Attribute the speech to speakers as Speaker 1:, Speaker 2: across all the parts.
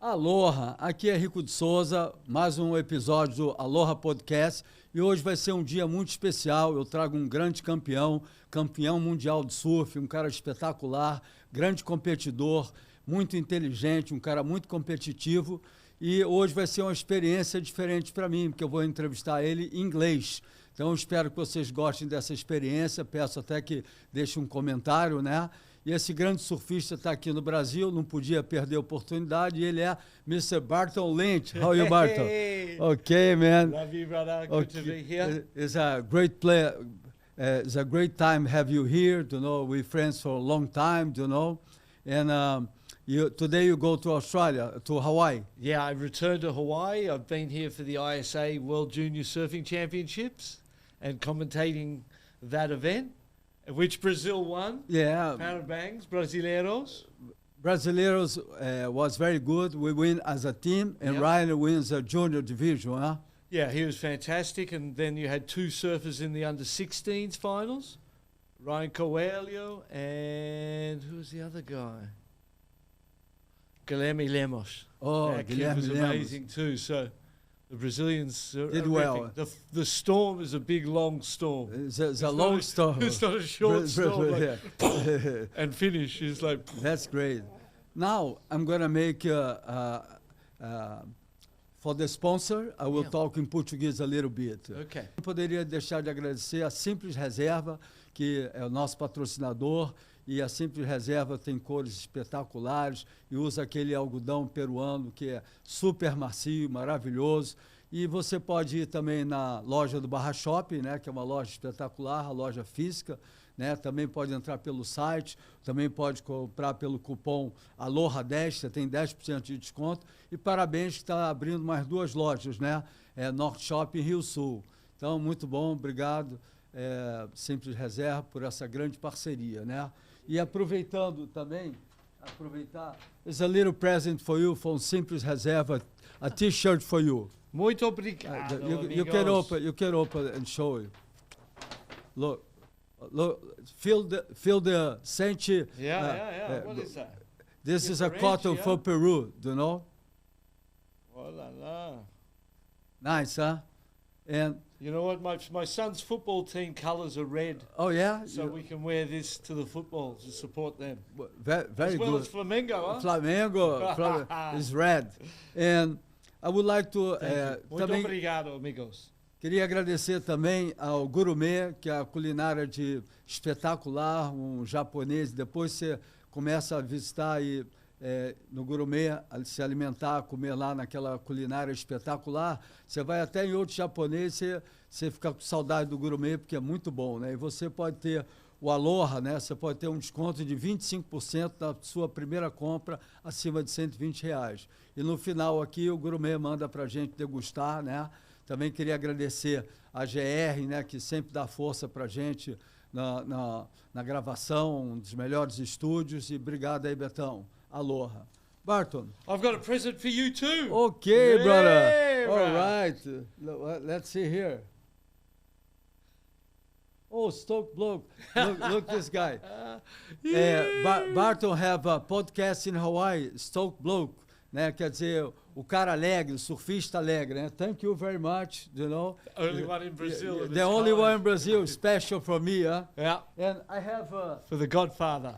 Speaker 1: Aloha, aqui é Rico de Souza, mais um episódio do Aloha Podcast e hoje vai ser um dia muito especial. Eu trago um grande campeão, campeão mundial de surf, um cara espetacular, grande competidor, muito inteligente, um cara muito competitivo e hoje vai ser uma experiência diferente para mim, porque eu vou entrevistar ele em inglês. Então eu espero que vocês gostem dessa experiência, peço até que deixem um comentário, né? E esse grande surfista está aqui no Brasil, não podia perder a oportunidade, e ele é Mr. Barton Lynch. How are you, Barton? Okay, man.
Speaker 2: Love you, brother. Good to be here.
Speaker 1: It's a great play. It's a great time to have you here. You know, we're friends for a long time. You know, and today you go to Australia, to Hawaii.
Speaker 2: Yeah, I returned to Hawaii. I've been here for the ISA World Junior Surfing Championships and commentating that event, which Brazil won.
Speaker 1: Yeah.
Speaker 2: Parabéns, Brasileiros.
Speaker 1: Brasileiros was very good. We win as a team, and
Speaker 2: Yep.
Speaker 1: Ryan wins a junior division, huh?
Speaker 2: Yeah, he was fantastic. And then you had two surfers in the under-16s finals, Ryan Coelho and who was the other guy? Guilherme Lemos.
Speaker 1: Oh,
Speaker 2: That kid
Speaker 1: Guilherme
Speaker 2: was
Speaker 1: Lemos.
Speaker 2: amazing too. So the Brazilians
Speaker 1: Did
Speaker 2: are
Speaker 1: well.
Speaker 2: ripping. The storm is a big, long storm.
Speaker 1: It's a long story.
Speaker 2: It's not a short storm. Like,
Speaker 1: Yeah.
Speaker 2: and finish is like.
Speaker 1: That's great. Now I'm gonna make for the sponsor. I will
Speaker 2: Yeah.
Speaker 1: talk in Portuguese a little bit.
Speaker 2: Okay.
Speaker 1: Não poderia deixar de agradecer a Simples Reserva, que é o nosso patrocinador, e a Simples Reserva tem cores espetaculares e usa aquele algodão peruano que é super macio, maravilhoso. E você pode ir também na loja do Barra Shopping, né, que é uma loja espetacular, a loja física, né, também pode entrar pelo site, também pode comprar pelo cupom Aloha10, você tem 10% de desconto. E parabéns que está abrindo mais duas lojas, né, Norte Shopping e Rio Sul. Então, muito bom, obrigado, Simples Reserva, por essa grande parceria, né. E aproveitando também, there's a little present for you from Simples Reserva, a t-shirt for you.
Speaker 2: Muito obrigado,
Speaker 1: You can open and show it. Look, feel the scent.
Speaker 2: Yeah. What is that?
Speaker 1: This is a cotton
Speaker 2: Differential.
Speaker 1: for Peru, do you know?
Speaker 2: Oh la la.
Speaker 1: Nice, huh? And,
Speaker 2: You know what? My son's football team colours are red,
Speaker 1: oh yeah?
Speaker 2: so we can wear this to the football to support them.
Speaker 1: Very
Speaker 2: as well
Speaker 1: good.
Speaker 2: as Flamengo, huh?
Speaker 1: Flamengo is red. And I would like to
Speaker 2: Muito
Speaker 1: também
Speaker 2: obrigado, amigos.
Speaker 1: queria agradecer também ao Gourmet, que é a culinária espetacular, um japonês. Depois você começa a visitar aí no Gourmet, a se alimentar, comer lá naquela culinária espetacular. Você vai até em outro japonês, você fica com saudade do Gourmet, porque é muito bom, né? E você pode ter o Aloha, né? Você pode ter um desconto de 25% na sua primeira compra acima de R$120. E no final aqui o Gourmet manda para a gente degustar, né? Também queria agradecer a GR, né? Que sempre dá força para a gente na gravação, um dos melhores estúdios. E obrigado aí, Betão. Aloha. Barton.
Speaker 2: I've got a present for you too.
Speaker 1: Okay, brother.
Speaker 2: Yeah,
Speaker 1: All
Speaker 2: brother.
Speaker 1: right. Let's see here. Oh, Stoke Bloke. Look this guy. Barton have a podcast in Hawaii, Stoke Bloke, né? Quer dizer, o cara alegre, o surfista alegre, né? Thank you very much, you know.
Speaker 2: Only one in Brazil. of
Speaker 1: The
Speaker 2: its
Speaker 1: only
Speaker 2: kind.
Speaker 1: one in Brazil, special for me, huh?
Speaker 2: Yeah,
Speaker 1: And I have
Speaker 2: for the Godfather.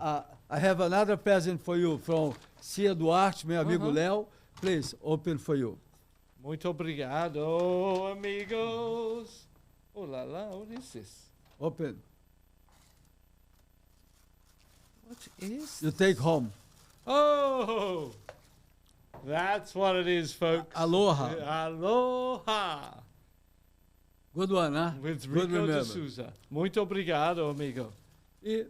Speaker 1: another present for you from Cia Duarte, meu amigo Léo. Please, open for you.
Speaker 2: Muito obrigado, amigos. Oh la la, what is this?
Speaker 1: Open.
Speaker 2: What is?
Speaker 1: You take home.
Speaker 2: Oh, that's what it is, folks.
Speaker 1: Aloha.
Speaker 2: Aloha.
Speaker 1: Good one, huh?
Speaker 2: With
Speaker 1: Good
Speaker 2: Rico de
Speaker 1: remember.
Speaker 2: Souza. Muito obrigado, amigo.
Speaker 1: E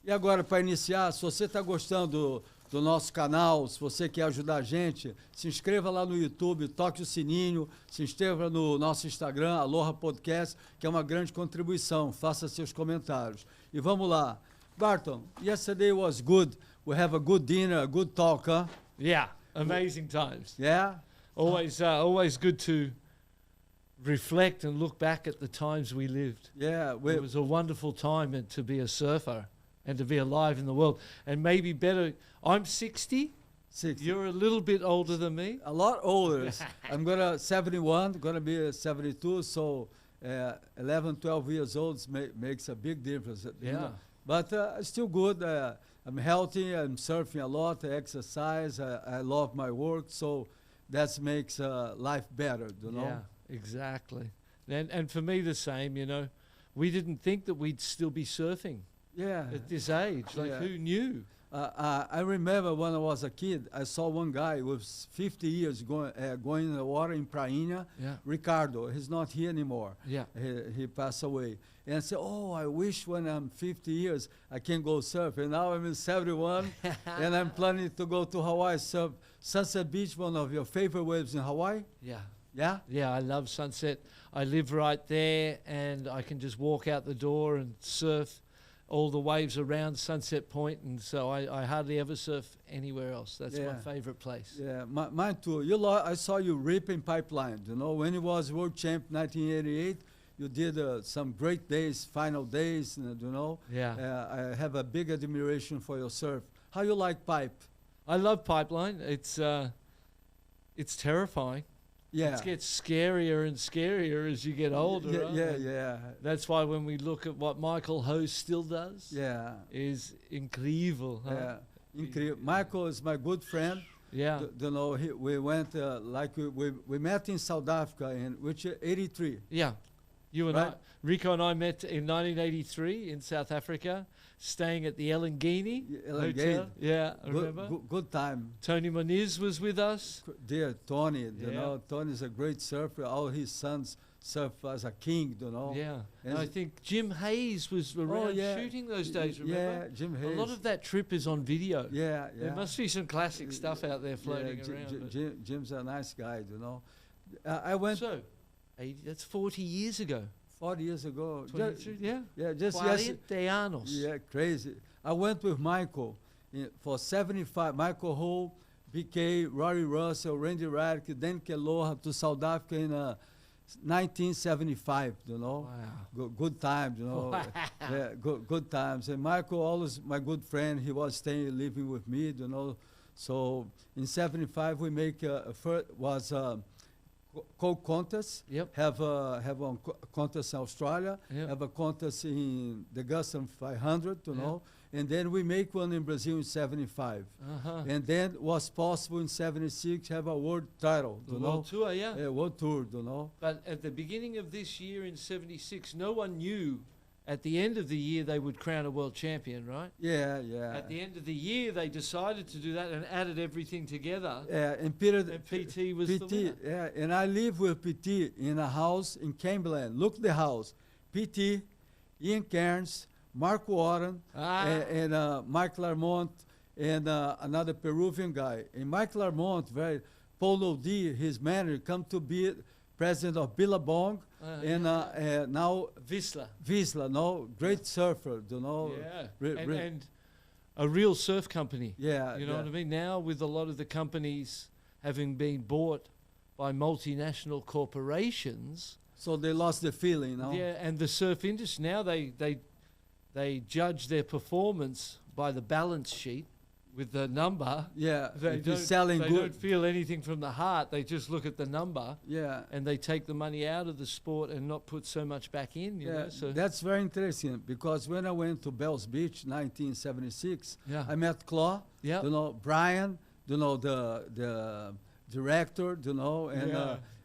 Speaker 1: agora, para iniciar, se você está gostando do nosso canal, se você quer ajudar a gente, se inscreva lá no YouTube, toque o sininho, se inscreva no nosso Instagram, Aloha Podcast, que é uma grande contribuição. Faça seus comentários. E vamos lá. Barton, yesterday was good. We have a good dinner, a good talk, huh?
Speaker 2: Yeah, amazing times.
Speaker 1: Yeah?
Speaker 2: Always good to reflect and look back at the times we lived.
Speaker 1: Yeah.
Speaker 2: It was a wonderful time to be a surfer and to be alive in the world. And maybe better, I'm 60.
Speaker 1: 60.
Speaker 2: You're a little bit older than me.
Speaker 1: A lot older. I'm gonna 71, gonna be 72. So 11, 12 years old makes a big difference. You know. But still good. I'm healthy. I'm surfing a lot. I exercise. I love my work. So that makes life better. You know.
Speaker 2: Yeah, exactly. And for me the same. You know, we didn't think that we'd still be surfing at this age. Like who knew?
Speaker 1: I remember when I was a kid, I saw one guy with 50 years going in the water in Prainha.
Speaker 2: Yeah.
Speaker 1: Ricardo, he's not here anymore.
Speaker 2: Yeah.
Speaker 1: He passed away. And I said, oh, I wish when I'm 50 years I can go surf. And now I'm in 71, and I'm planning to go to Hawaii, surf Sunset Beach, one of your favorite waves in Hawaii.
Speaker 2: Yeah.
Speaker 1: Yeah?
Speaker 2: Yeah, I love Sunset. I live right there, and I can just walk out the door and surf all the waves around Sunset Point, and so I hardly ever surf anywhere else. That's my favorite place.
Speaker 1: Yeah, mine too. I saw you ripping Pipeline. You know, when you was world champ 1988, you did some great days, final days. You know.
Speaker 2: Yeah.
Speaker 1: I have a big admiration for your surf. How you like pipe?
Speaker 2: I love Pipeline. It's terrifying.
Speaker 1: Yeah.
Speaker 2: It gets scarier and scarier as you get older.
Speaker 1: Yeah.
Speaker 2: That's why when we look at what Michael Hose still does, is incredible. Huh?
Speaker 1: Yeah, incredible. Michael is my good friend.
Speaker 2: Yeah.
Speaker 1: You know, we went we met in South Africa in which 83.
Speaker 2: Yeah. You and
Speaker 1: right?
Speaker 2: Rico and I met in 1983 in South Africa, staying at the Elangeni Hotel. Yeah, I remember.
Speaker 1: Good time.
Speaker 2: Tony Moniz was with us.
Speaker 1: Dear Tony, you know, Tony's a great surfer. All his sons surf as a king, you know.
Speaker 2: Yeah. And I think Jim Hayes was around shooting those days, remember?
Speaker 1: Yeah, Jim Hayes.
Speaker 2: A lot of that trip is on video.
Speaker 1: Yeah.
Speaker 2: There must be some classic stuff out there floating around.
Speaker 1: Jim's a nice guy, you know. I went...
Speaker 2: So, that's 40 years ago.
Speaker 1: 40 years ago.
Speaker 2: Just 40 anos.
Speaker 1: Yeah, crazy. I went with Michael for 75. Michael Hole, BK, Rory Russell, Randy Radke, Dan Keloha to South Africa in 1975, you know.
Speaker 2: Wow.
Speaker 1: Good times, you know. Yeah, good times. And Michael, always my good friend, he was living with me, you know. So in 75, we make Coke contest.
Speaker 2: Yep.
Speaker 1: Have a contest in Australia.
Speaker 2: Yep.
Speaker 1: Have a contest in the Guston 500, you know. And then we make one in Brazil in 75. And then was possible in 76 have a world title, you know.
Speaker 2: World tour,
Speaker 1: world tour, you know.
Speaker 2: But at the beginning of this year in 76, no one knew at the end of the year they would crown a world champion, right?
Speaker 1: Yeah.
Speaker 2: At the end of the year, they decided to do that and added everything together.
Speaker 1: Yeah, and Peter...
Speaker 2: And PT was the winner.
Speaker 1: Yeah, and I live with PT in a house in Camberland. Look the house. PT, Ian Cairns, Mark Warren, and Mike Larmont, and another Peruvian guy. And Mike Larmont, Paulo D, his manager, come to be president of Billabong, and now Visla, no, great surfer, you know.
Speaker 2: Yeah, and a real surf company.
Speaker 1: Yeah,
Speaker 2: you know what I mean. Now with a lot of the companies having been bought by multinational corporations,
Speaker 1: so they lost the feeling, no?
Speaker 2: Yeah, and the surf industry now they judge their performance by the balance sheet. With the number, they don't feel anything from the heart. They just look at the number, and they take the money out of the sport and not put so much back in. You know, so
Speaker 1: that's very interesting because when I went to Bells Beach, 1976, I met Claw, you know, Brian, you know, the director, you know,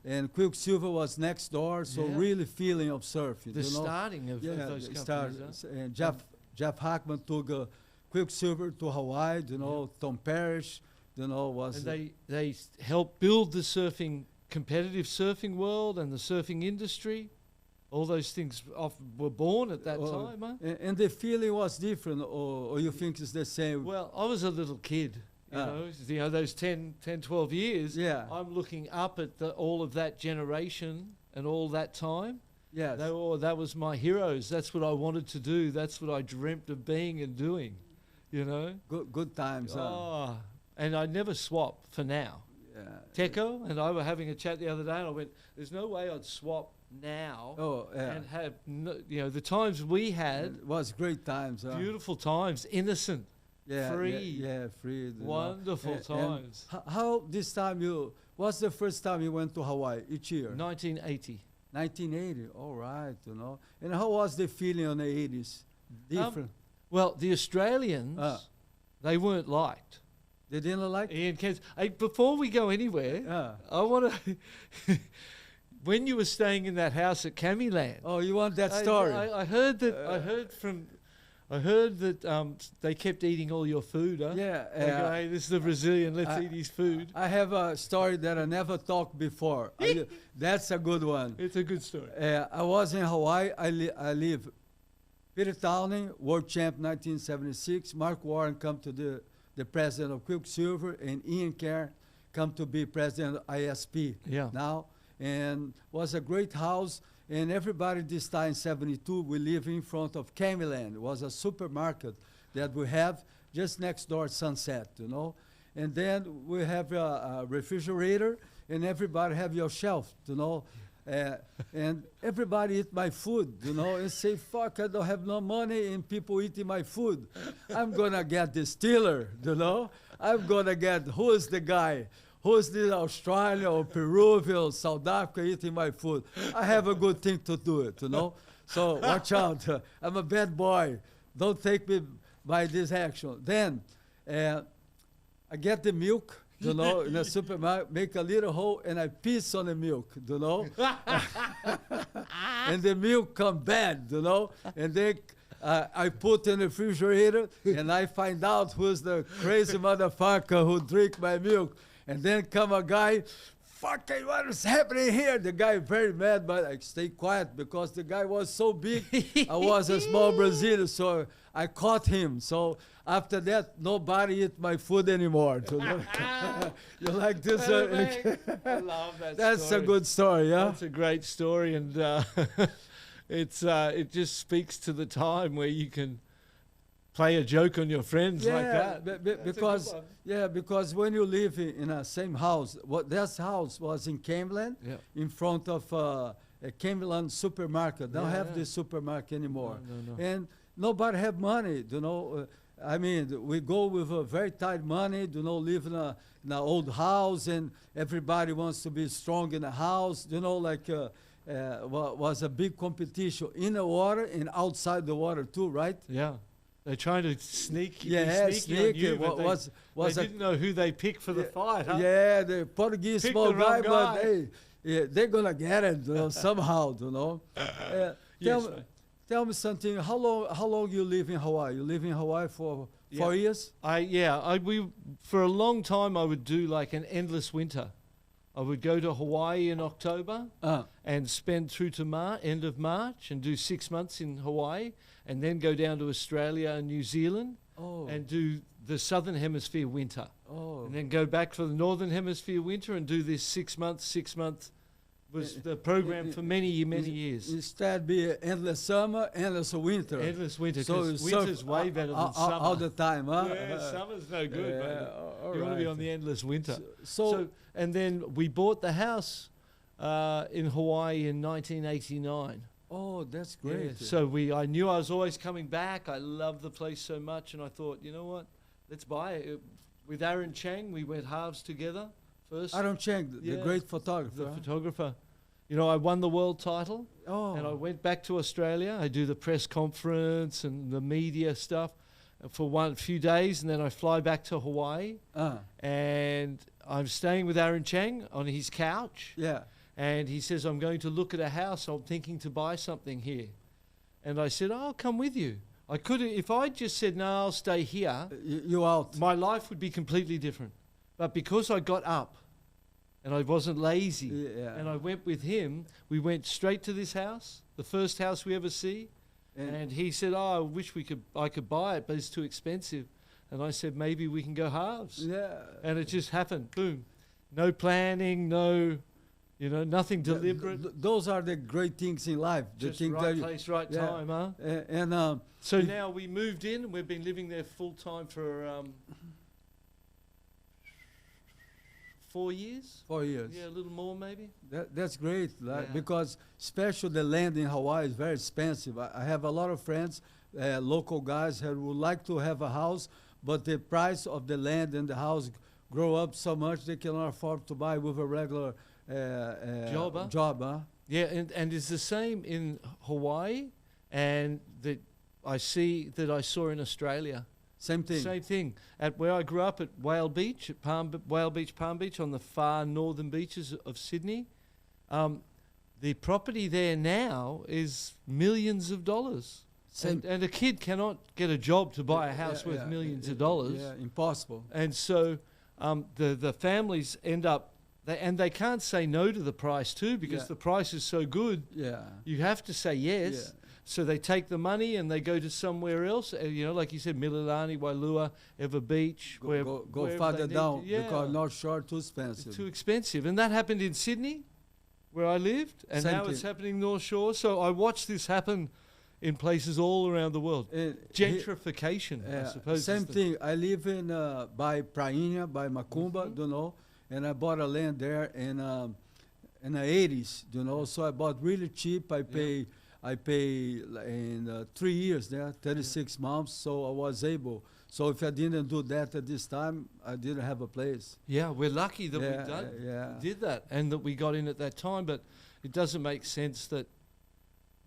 Speaker 1: and Quicksilver was next door. So really feeling of surfing.
Speaker 2: The starting of those companies.
Speaker 1: And Jeff Hackman took Quicksilver to Hawaii, you know, Tom Parrish, you know, was...
Speaker 2: And they helped build the competitive surfing world and the surfing industry. All those things were born at that time, huh?
Speaker 1: And the feeling was different, or you think it's the same?
Speaker 2: Well, I was a little kid, you know, those 10, 12 years.
Speaker 1: Yeah.
Speaker 2: I'm looking up at all of that generation and all that time.
Speaker 1: Yes.
Speaker 2: That was my heroes. That's what I wanted to do. That's what I dreamt of being and doing. You know,
Speaker 1: good times.
Speaker 2: And I never swap for now.
Speaker 1: Yeah.
Speaker 2: Teco and I were having a chat the other day, and I went, "There's no way I'd swap now and have the times we had.
Speaker 1: It was great times.
Speaker 2: Beautiful times, innocent. free.
Speaker 1: Yeah, free.
Speaker 2: Wonderful times.
Speaker 1: How this time what's the first time you went to Hawaii each year?
Speaker 2: 1980.
Speaker 1: 1980, all right, And how was the feeling on the 80s? Different?
Speaker 2: Well, the Australians, they weren't liked.
Speaker 1: They didn't like it?
Speaker 2: Ian Cairns. Hey, before we go anywhere, I want to... When you were staying in that house at Camiland...
Speaker 1: Oh, you want that story?
Speaker 2: I heard that... I heard that they kept eating all your food, huh?
Speaker 1: Yeah.
Speaker 2: Hey, this is a Brazilian, let's eat his food.
Speaker 1: I have a story that I never talked before. That's a good one.
Speaker 2: It's a good story.
Speaker 1: I was in Hawaii. I live Peter Townley, world champ 1976. Mark Warren come to the president of Quicksilver, and Ian Cairns come to be president of ISP now. And was a great house. And everybody this time, 72, we live in front of Camiland. It was a supermarket that we have just next door at Sunset, And then we have a refrigerator, and everybody have your shelf, and everybody eat my food, and say, fuck, I don't have no money, and people eating my food. I'm going to get the stealer, I'm going to get, who is the guy? Who's the Australia or Peruvian or South Africa eating my food? I have a good thing to do it, So watch out. I'm a bad boy. Don't take me by this action. Then I get the milk, in the supermarket, make a little hole, and I piss on the milk, And the milk come bad, And then I put in the refrigerator, and I find out who's the crazy motherfucker who drink my milk. And then come a guy, fucking what is happening here? The guy very mad, but I stay quiet because the guy was so big. I was a small Brazilian, so I caught him. So after that, nobody eat my food anymore. You like this?
Speaker 2: I love that
Speaker 1: That's
Speaker 2: story.
Speaker 1: A good story, yeah?
Speaker 2: That's a great story, and it just speaks to the time where you can play a joke on your friends like that.
Speaker 1: Because when you live in a same house, that house was in Camiland, in front of a Camiland supermarket. Don't have this supermarket anymore.
Speaker 2: No.
Speaker 1: And nobody have money, I mean, we go with a very tight money, live in an old house, and everybody wants to be strong in the house, was a big competition in the water and outside the water too, right?
Speaker 2: Yeah. They're trying to sneak on you,
Speaker 1: but
Speaker 2: they didn't know who they picked for the fight, huh?
Speaker 1: Yeah, the Portuguese
Speaker 2: Pick
Speaker 1: small
Speaker 2: the wrong
Speaker 1: guy, but they're going to get it somehow, Tell me something. How long you live in Hawaii? You live in Hawaii for 4 years?
Speaker 2: For a long time, I would do like an endless winter. I would go to Hawaii in October and spend through to end of March and do 6 months in Hawaii, and then go down to Australia and New Zealand and do the Southern Hemisphere winter. And then go back for the Northern Hemisphere winter and do this 6 months was the program for many years.
Speaker 1: Instead be endless summer, endless winter.
Speaker 2: Endless winter,
Speaker 1: so
Speaker 2: because winter's way better than summer.
Speaker 1: All the time, huh?
Speaker 2: Yeah, summer's no good, man. You want to be on the endless winter. So and then we bought the house in Hawaii in 1989.
Speaker 1: Oh, that's great.
Speaker 2: Yeah, so I knew I was always coming back. I loved the place so much, and I thought, you know what, let's buy it. With Aaron Chang, we went halves together first.
Speaker 1: Aaron Chang, the great photographer.
Speaker 2: The photographer. I won the world title, and I went back to Australia. I do the press conference and the media stuff for one few days, and then I fly back to Hawaii, and I'm staying with Aaron Chang on his couch.
Speaker 1: Yeah.
Speaker 2: And he says, I'm going to look at a house. I'm thinking to buy something here. And I said, I'll come with you. I could, if I just said, no, I'll stay here.
Speaker 1: You out.
Speaker 2: My life would be completely different. But because I got up and I wasn't lazy and I went with him, we went straight to this house, the first house we ever see. And he said, I wish I could buy it, but it's too expensive. And I said, maybe we can go halves.
Speaker 1: Yeah.
Speaker 2: And it just happened. Boom. No planning, nothing deliberate.
Speaker 1: Those are the great things in life.
Speaker 2: Just right place, right time, huh? So now we moved in, and we've been living there full time for 4 years.
Speaker 1: 4 years.
Speaker 2: Yeah, a little more maybe.
Speaker 1: That's great, because especially the land in Hawaii is very expensive. I have a lot of friends, local guys who would like to have a house, but the price of the land and the house grow up so much they cannot afford to buy with a regular job. Huh?
Speaker 2: Yeah, and it's the same in Hawaii, and that I saw in Australia.
Speaker 1: Same thing.
Speaker 2: Same thing. At where I grew up at Whale Beach, at Palm Beach, on the far northern beaches of Sydney, the property there now is millions of dollars. And a kid cannot get a job to buy a house worth millions of dollars.
Speaker 1: Yeah, impossible.
Speaker 2: And so the families end up, they can't say no to the price too, because the price is so good.
Speaker 1: Yeah.
Speaker 2: You have to say yes.
Speaker 1: Yeah.
Speaker 2: So they take the money and they go to somewhere else. Like you said, Mililani, Wailua, Ever Beach.
Speaker 1: Go farther down because North Shore too expensive.
Speaker 2: It's too expensive. And that happened in Sydney, where I lived, and now it's happening North Shore. So I watched this happen in places all around the world. Gentrification, I suppose.
Speaker 1: Same thing. I live in by Prainha, by Macumba, you know, and I bought a land there in the 80s, you know. So I bought really cheap. I pay in 3 years there, 36 months. So I was able. So if I didn't do that at this time, I didn't have a place.
Speaker 2: Yeah, we're lucky that we did that and that we got in at that time. But it doesn't make sense that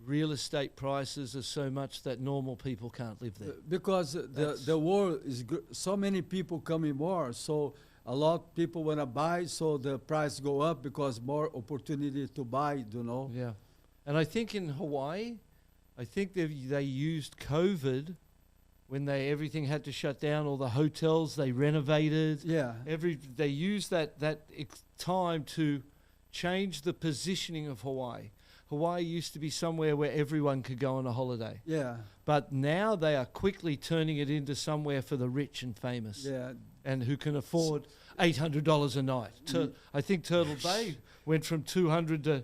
Speaker 2: real estate prices are so much that normal people can't live there.
Speaker 1: Because the world is so many people coming more, so a lot of people want to buy, so the price go up because more opportunity to buy, you know.
Speaker 2: Yeah, and I think in Hawaii, I think they used COVID when everything had to shut down, all the hotels they renovated.
Speaker 1: Yeah,
Speaker 2: they used that time to change the positioning of Hawaii. Hawaii used to be somewhere where everyone could go on a holiday.
Speaker 1: Yeah.
Speaker 2: But now they are quickly turning it into somewhere for the rich and famous.
Speaker 1: Yeah.
Speaker 2: And who can afford $800 a night. I think Turtle Bay went from $200 to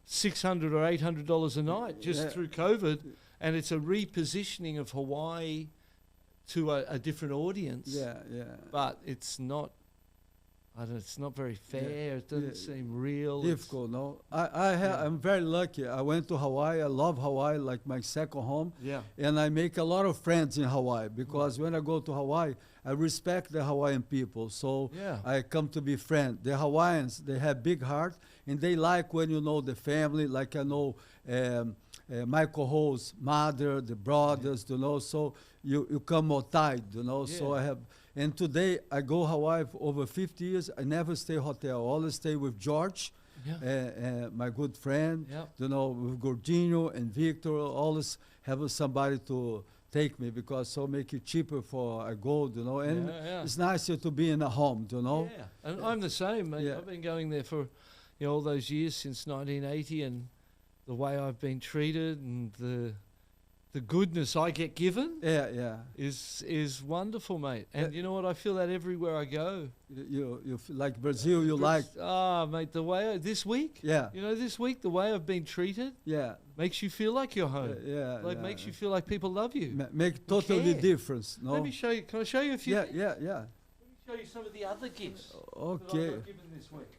Speaker 2: $600 or $800 a night just through COVID. And it's a repositioning of Hawaii to a different audience.
Speaker 1: Yeah, yeah.
Speaker 2: But it's not. It's not very fair. It doesn't seem real.
Speaker 1: Difficult, no. I'm very lucky. I went to Hawaii. I love Hawaii, like my second home.
Speaker 2: Yeah.
Speaker 1: And I make a lot of friends in Hawaii because when I go to Hawaii, I respect the Hawaiian people. So I come to be friends. The Hawaiians, they have big heart, and they like when you know the family. Like I know Michael Ho's mother, the brothers, you know. So you come more tight, you know. Yeah. So I have. And today, I go Hawaii for over 50 years. I never stay hotel. I always stay with George, my good friend, you know, with Gordinho and Victor. Always have somebody to take me because so make it cheaper for a gold, you know. And it's nicer to be in a home, you know.
Speaker 2: Yeah, and I'm the same, mate. I've been going there for all those years since 1980, and the way I've been treated and the goodness I get given is wonderful, mate. And you know what? I feel that everywhere I go.
Speaker 1: You feel like Brazil,
Speaker 2: mate, the way this week, this week, the way I've been treated makes you feel like you're home. Makes you feel like people love you.
Speaker 1: Make totally difference. No?
Speaker 2: Let me show you. Can I show you a few things?
Speaker 1: Yeah.
Speaker 2: Let me show you some of the other gifts that I got given this week.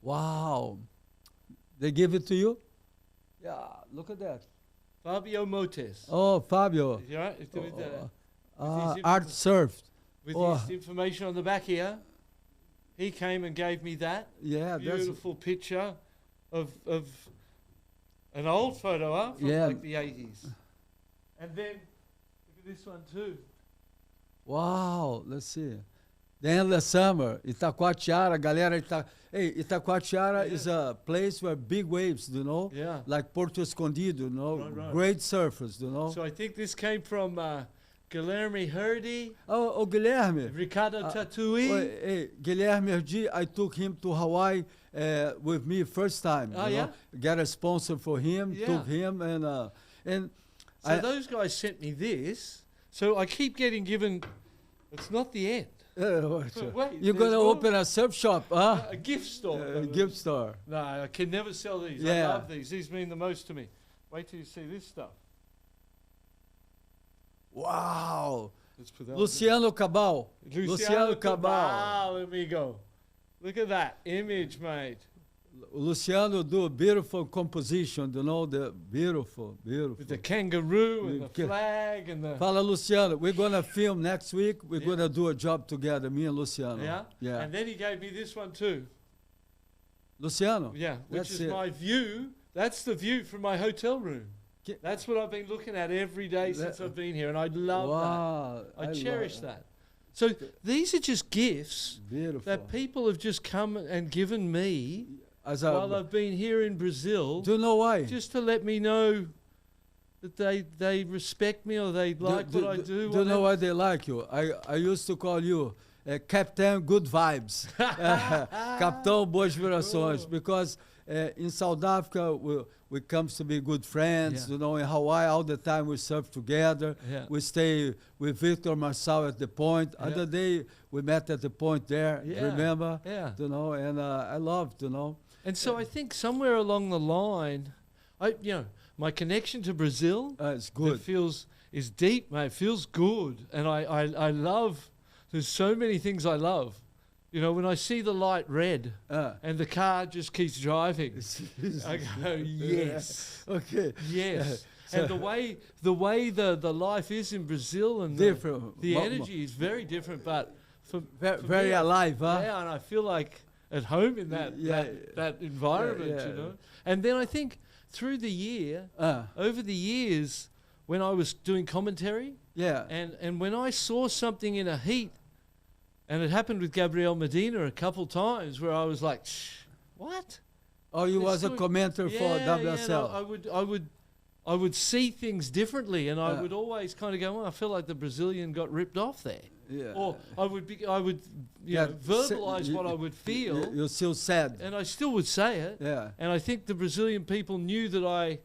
Speaker 1: Wow. They give it to you? Yeah, look at that.
Speaker 2: Fabio Motes.
Speaker 1: Oh, Fabio.
Speaker 2: Yeah,
Speaker 1: Art Surf.
Speaker 2: With his information on the back here. He came and gave me that.
Speaker 1: Yeah,
Speaker 2: beautiful picture of an old photo from like the 80s. And then look at this one too.
Speaker 1: Wow, let's see. The Endless Summer, Itacoatiara, galera. Itacoatiara is a place where big waves, you know?
Speaker 2: Yeah.
Speaker 1: Like Porto Escondido, you know? Right. Great surfers, you know?
Speaker 2: So I think this came from Guilherme Herdy.
Speaker 1: Oh, Guilherme.
Speaker 2: Ricardo Tatuí.
Speaker 1: Guilherme Herdy, I took him to Hawaii with me first time. You know? Got a sponsor for him, took him, and
Speaker 2: so those guys sent me this. So I keep getting given, it's not the end.
Speaker 1: Wait, you're going to open a surf shop, huh?
Speaker 2: A gift store.
Speaker 1: A gift store.
Speaker 2: No, I can never sell these. I love these. These mean the most to me. Wait till you see this stuff.
Speaker 1: Wow. Luciano Cabal.
Speaker 2: Luciano Cabal. Let me go. Look at that image, mate.
Speaker 1: Luciano do a beautiful composition, you know, the beautiful.
Speaker 2: With the kangaroo and the flag and the...
Speaker 1: Fala, Luciano, we're going to film next week. We're going to do a job together, me and Luciano.
Speaker 2: Yeah?
Speaker 1: Yeah.
Speaker 2: And then he gave me this one too.
Speaker 1: Luciano?
Speaker 2: Yeah, which is my view. That's the view from my hotel room. That's what I've been looking at every day since I've been here, and I love that. I cherish that. So these are just gifts that people have just come and given me while I've been here in Brazil.
Speaker 1: Do you know why?
Speaker 2: Just to let me know that they respect me or they like what I do.
Speaker 1: Do you know why they like you? I used to call you Captain Good Vibes, Capitão Boas Vibrações, because in South Africa we come to be good friends. You know, in Hawaii all the time we surf together. We stay with Victor Marçal at the point. Other day we met at the point there. Remember? You know, and I loved, you know.
Speaker 2: And so I think somewhere along the line, my connection to Brazil
Speaker 1: is good.
Speaker 2: Is deep, mate. It feels good, and I love. There's so many things I love. You know, when I see the light red and the car just keeps driving, I go, yes.
Speaker 1: Okay.
Speaker 2: Yes. And the way the life is in Brazil and the energy is very different, but for
Speaker 1: very
Speaker 2: me,
Speaker 1: alive, huh?
Speaker 2: Yeah, and I feel like at home in that environment, you know. And then I think through the year, over the years, when I was doing commentary, and when I saw something in a heat, and it happened with Gabriel Medina a couple times where I was like, what?
Speaker 1: Oh, you was a commentator for WSL.
Speaker 2: No, I would see things differently, and I would always kind of go, well, I feel like the Brazilian got ripped off there. Yeah. Or I would verbalize what I would feel.
Speaker 1: You're still sad.
Speaker 2: And I still would say it.
Speaker 1: Yeah.
Speaker 2: And I think the Brazilian people knew that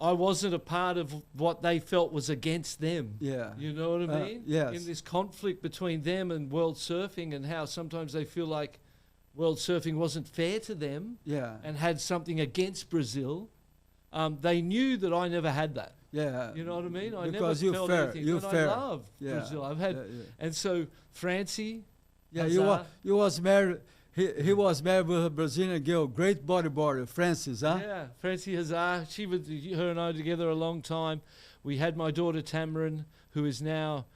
Speaker 2: I wasn't a part of what they felt was against them.
Speaker 1: Yeah.
Speaker 2: You know what I mean?
Speaker 1: Yes.
Speaker 2: In this conflict between them and world surfing, and how sometimes they feel like world surfing wasn't fair to them and had something against Brazil. They knew that I never had that.
Speaker 1: Yeah.
Speaker 2: You know what I mean? I
Speaker 1: because
Speaker 2: never felt anything.
Speaker 1: You're
Speaker 2: but
Speaker 1: fair.
Speaker 2: I loved Brazil. I've had and so Francie.
Speaker 1: Yeah, you was married. He was married with a Brazilian girl, great bodyboarder, Francis, huh?
Speaker 2: Yeah, Francie Hazard. She was her and I together a long time. We had my daughter Tamarin, who is now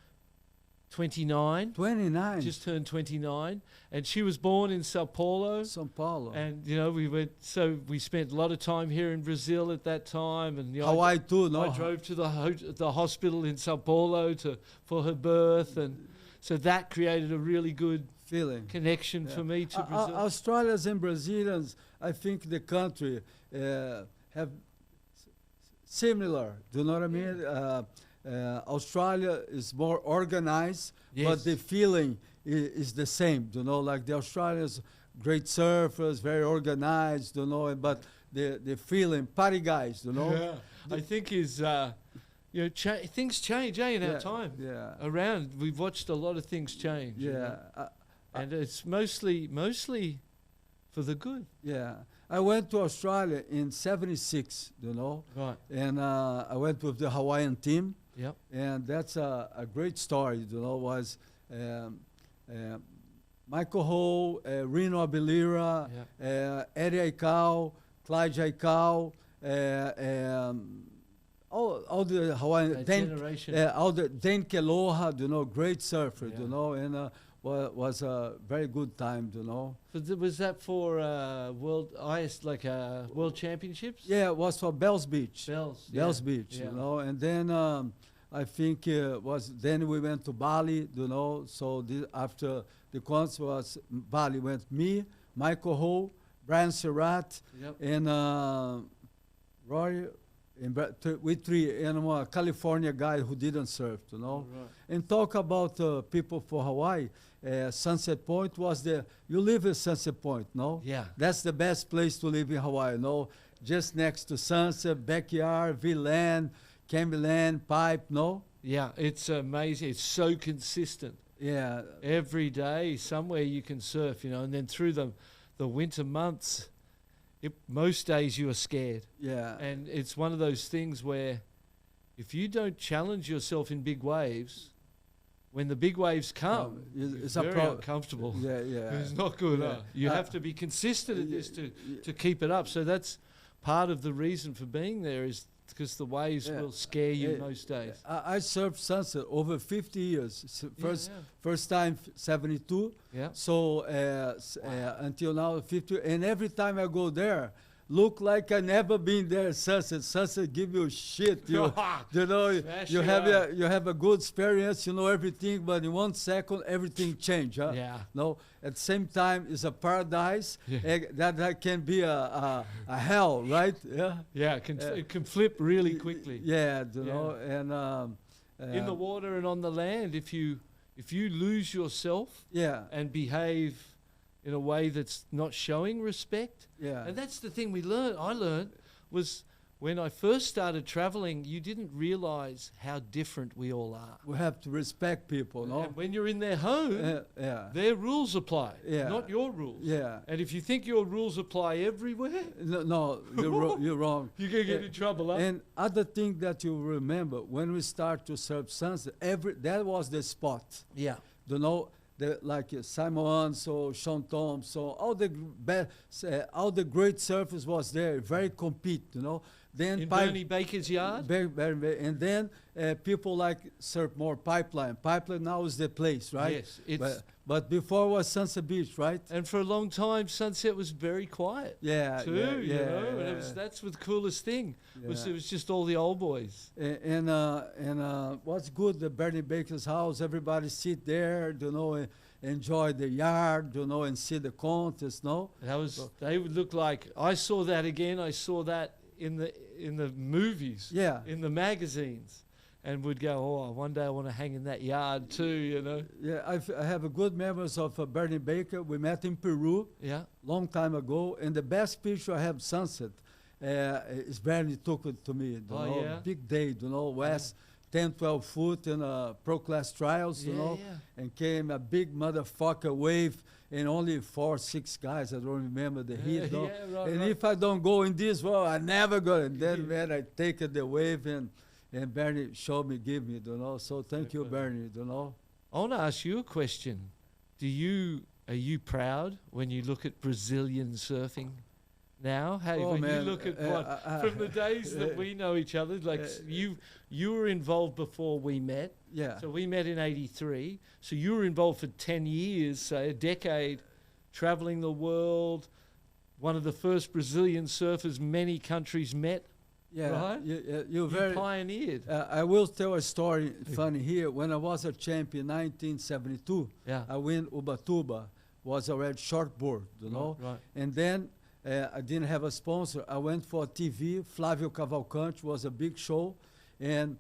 Speaker 2: 29.
Speaker 1: 29.
Speaker 2: Just turned 29. And she was born in Sao Paulo.
Speaker 1: São Paulo.
Speaker 2: And, you know, we spent a lot of time here in Brazil at that time. And
Speaker 1: Hawaii too, no?
Speaker 2: I drove to the hospital in Sao Paulo for her birth. And so that created a really good connection for me to Brazil.
Speaker 1: Australians and Brazilians, I think the country have similar, do you know what I mean? Australia is more organized, but the feeling is the same, you know, like the Australians, great surfers, very organized, you know, but the feeling, party guys, you know.
Speaker 2: Yeah. I think is, things change, in our time.
Speaker 1: Yeah.
Speaker 2: Around, we've watched a lot of things change.
Speaker 1: Yeah.
Speaker 2: You know? And it's mostly for the good.
Speaker 1: Yeah. I went to Australia in 76, you know.
Speaker 2: Right.
Speaker 1: And I went with the Hawaiian team.
Speaker 2: Yep.
Speaker 1: And that's a great story, you know, was Michael Ho, Reno Abelira, Eddie Aikau, Clyde Aikau, all the Hawaiian, all the Dane Keloha, you know, great surfer, you know, and was a very good time, you know.
Speaker 2: Was that for World Championships?
Speaker 1: Yeah, it was for Bells Beach.
Speaker 2: Bells
Speaker 1: Beach, you know, and then I think then we went to Bali, you know. So after the concert was Bali, went me, Michael Ho, Brian Surratt, and Roy. We three, and a California guy who didn't surf, you know. Right. And talk about people for Hawaii. Sunset Point was you live at Sunset Point, no?
Speaker 2: Yeah.
Speaker 1: That's the best place to live in Hawaii, no? Just next to Sunset, backyard, V-Land, Cambyland, Pipe, no?
Speaker 2: Yeah, it's amazing. It's so consistent.
Speaker 1: Yeah.
Speaker 2: Every day, somewhere you can surf, you know, and then through the winter months, most days you are scared.
Speaker 1: Yeah.
Speaker 2: And it's one of those things where if you don't challenge yourself in big waves, when the big waves come, it's very uncomfortable.
Speaker 1: Yeah, yeah.
Speaker 2: It's not good. You have to be consistent at this to keep it up. So that's part of the reason for being there, is because the waves will scare you most days.
Speaker 1: I surfed sunset over 50 years. First time 72.
Speaker 2: Yeah.
Speaker 1: So until now 50, and every time I go there, look like I never been there. Sunset give you shit. You know, you have a good experience. You know everything, but in 1 second everything change. Huh?
Speaker 2: Yeah.
Speaker 1: No, at the same time it's a paradise. That can be a hell, right? Yeah.
Speaker 2: Yeah, it can flip really quickly.
Speaker 1: Yeah, you know, and
Speaker 2: in the water and on the land, if you lose yourself, and behave in a way that's not showing respect.
Speaker 1: Yeah.
Speaker 2: And that's the thing I learned was when I first started traveling, you didn't realize how different we all are.
Speaker 1: We have to respect people, no?
Speaker 2: And when you're in their home, their rules apply, not your rules.
Speaker 1: Yeah.
Speaker 2: And if you think your rules apply everywhere,
Speaker 1: no, you're wrong.
Speaker 2: You're going to get in trouble. Huh?
Speaker 1: And other thing that you remember, when we start to surf sunset, that was the spot.
Speaker 2: Yeah.
Speaker 1: You know, like Simon so Sean Thompson, all the great surfers was there, very compete, you know. Then
Speaker 2: in Bernie Baker's yard,
Speaker 1: and then people like surf more Pipeline. Pipeline now is the place, right?
Speaker 2: Yes,
Speaker 1: but before was Sunset Beach, right?
Speaker 2: And for a long time, Sunset was very quiet.
Speaker 1: Yeah,
Speaker 2: too. You know, and that's the coolest thing. It was just all the old boys.
Speaker 1: And what's good? The Bernie Baker's house. Everybody sit there, you know, enjoy the yard, you know, and see the contest. No,
Speaker 2: they would look like. I saw that again. I saw that in the movies, in the magazines, and would go, oh, one day I want to hang in that yard too, you know.
Speaker 1: Yeah, I have a good memories of Bernie Baker. We met in Peru, long time ago, and the best picture I have sunset is Bernie took it to me. You know, big day, you know, West 10, 12 foot in pro class trials, you know, and came a big motherfucker wave. And only 4, 6 guys, I don't remember the heat, though. If I don't go in this, well, I never go. And then, man, I take the wave, and Bernie showed me, give me, you know. So thank you, Bernie, you know.
Speaker 2: I want to ask you a question. Are you proud when you look at Brazilian surfing now? When you look at from the days that we know each other, like you were involved before we met.
Speaker 1: Yeah.
Speaker 2: So we met in '83. So you were involved for 10 years, say a decade, traveling the world. One of the first Brazilian surfers many countries met.
Speaker 1: Yeah,
Speaker 2: right?
Speaker 1: You
Speaker 2: pioneered.
Speaker 1: I will tell a story funny here. When I was a champ in 1972, I went Ubatuba, was already shortboard, you know.
Speaker 2: Right.
Speaker 1: And then I didn't have a sponsor. I went for TV. Flávio Cavalcante was a big show, and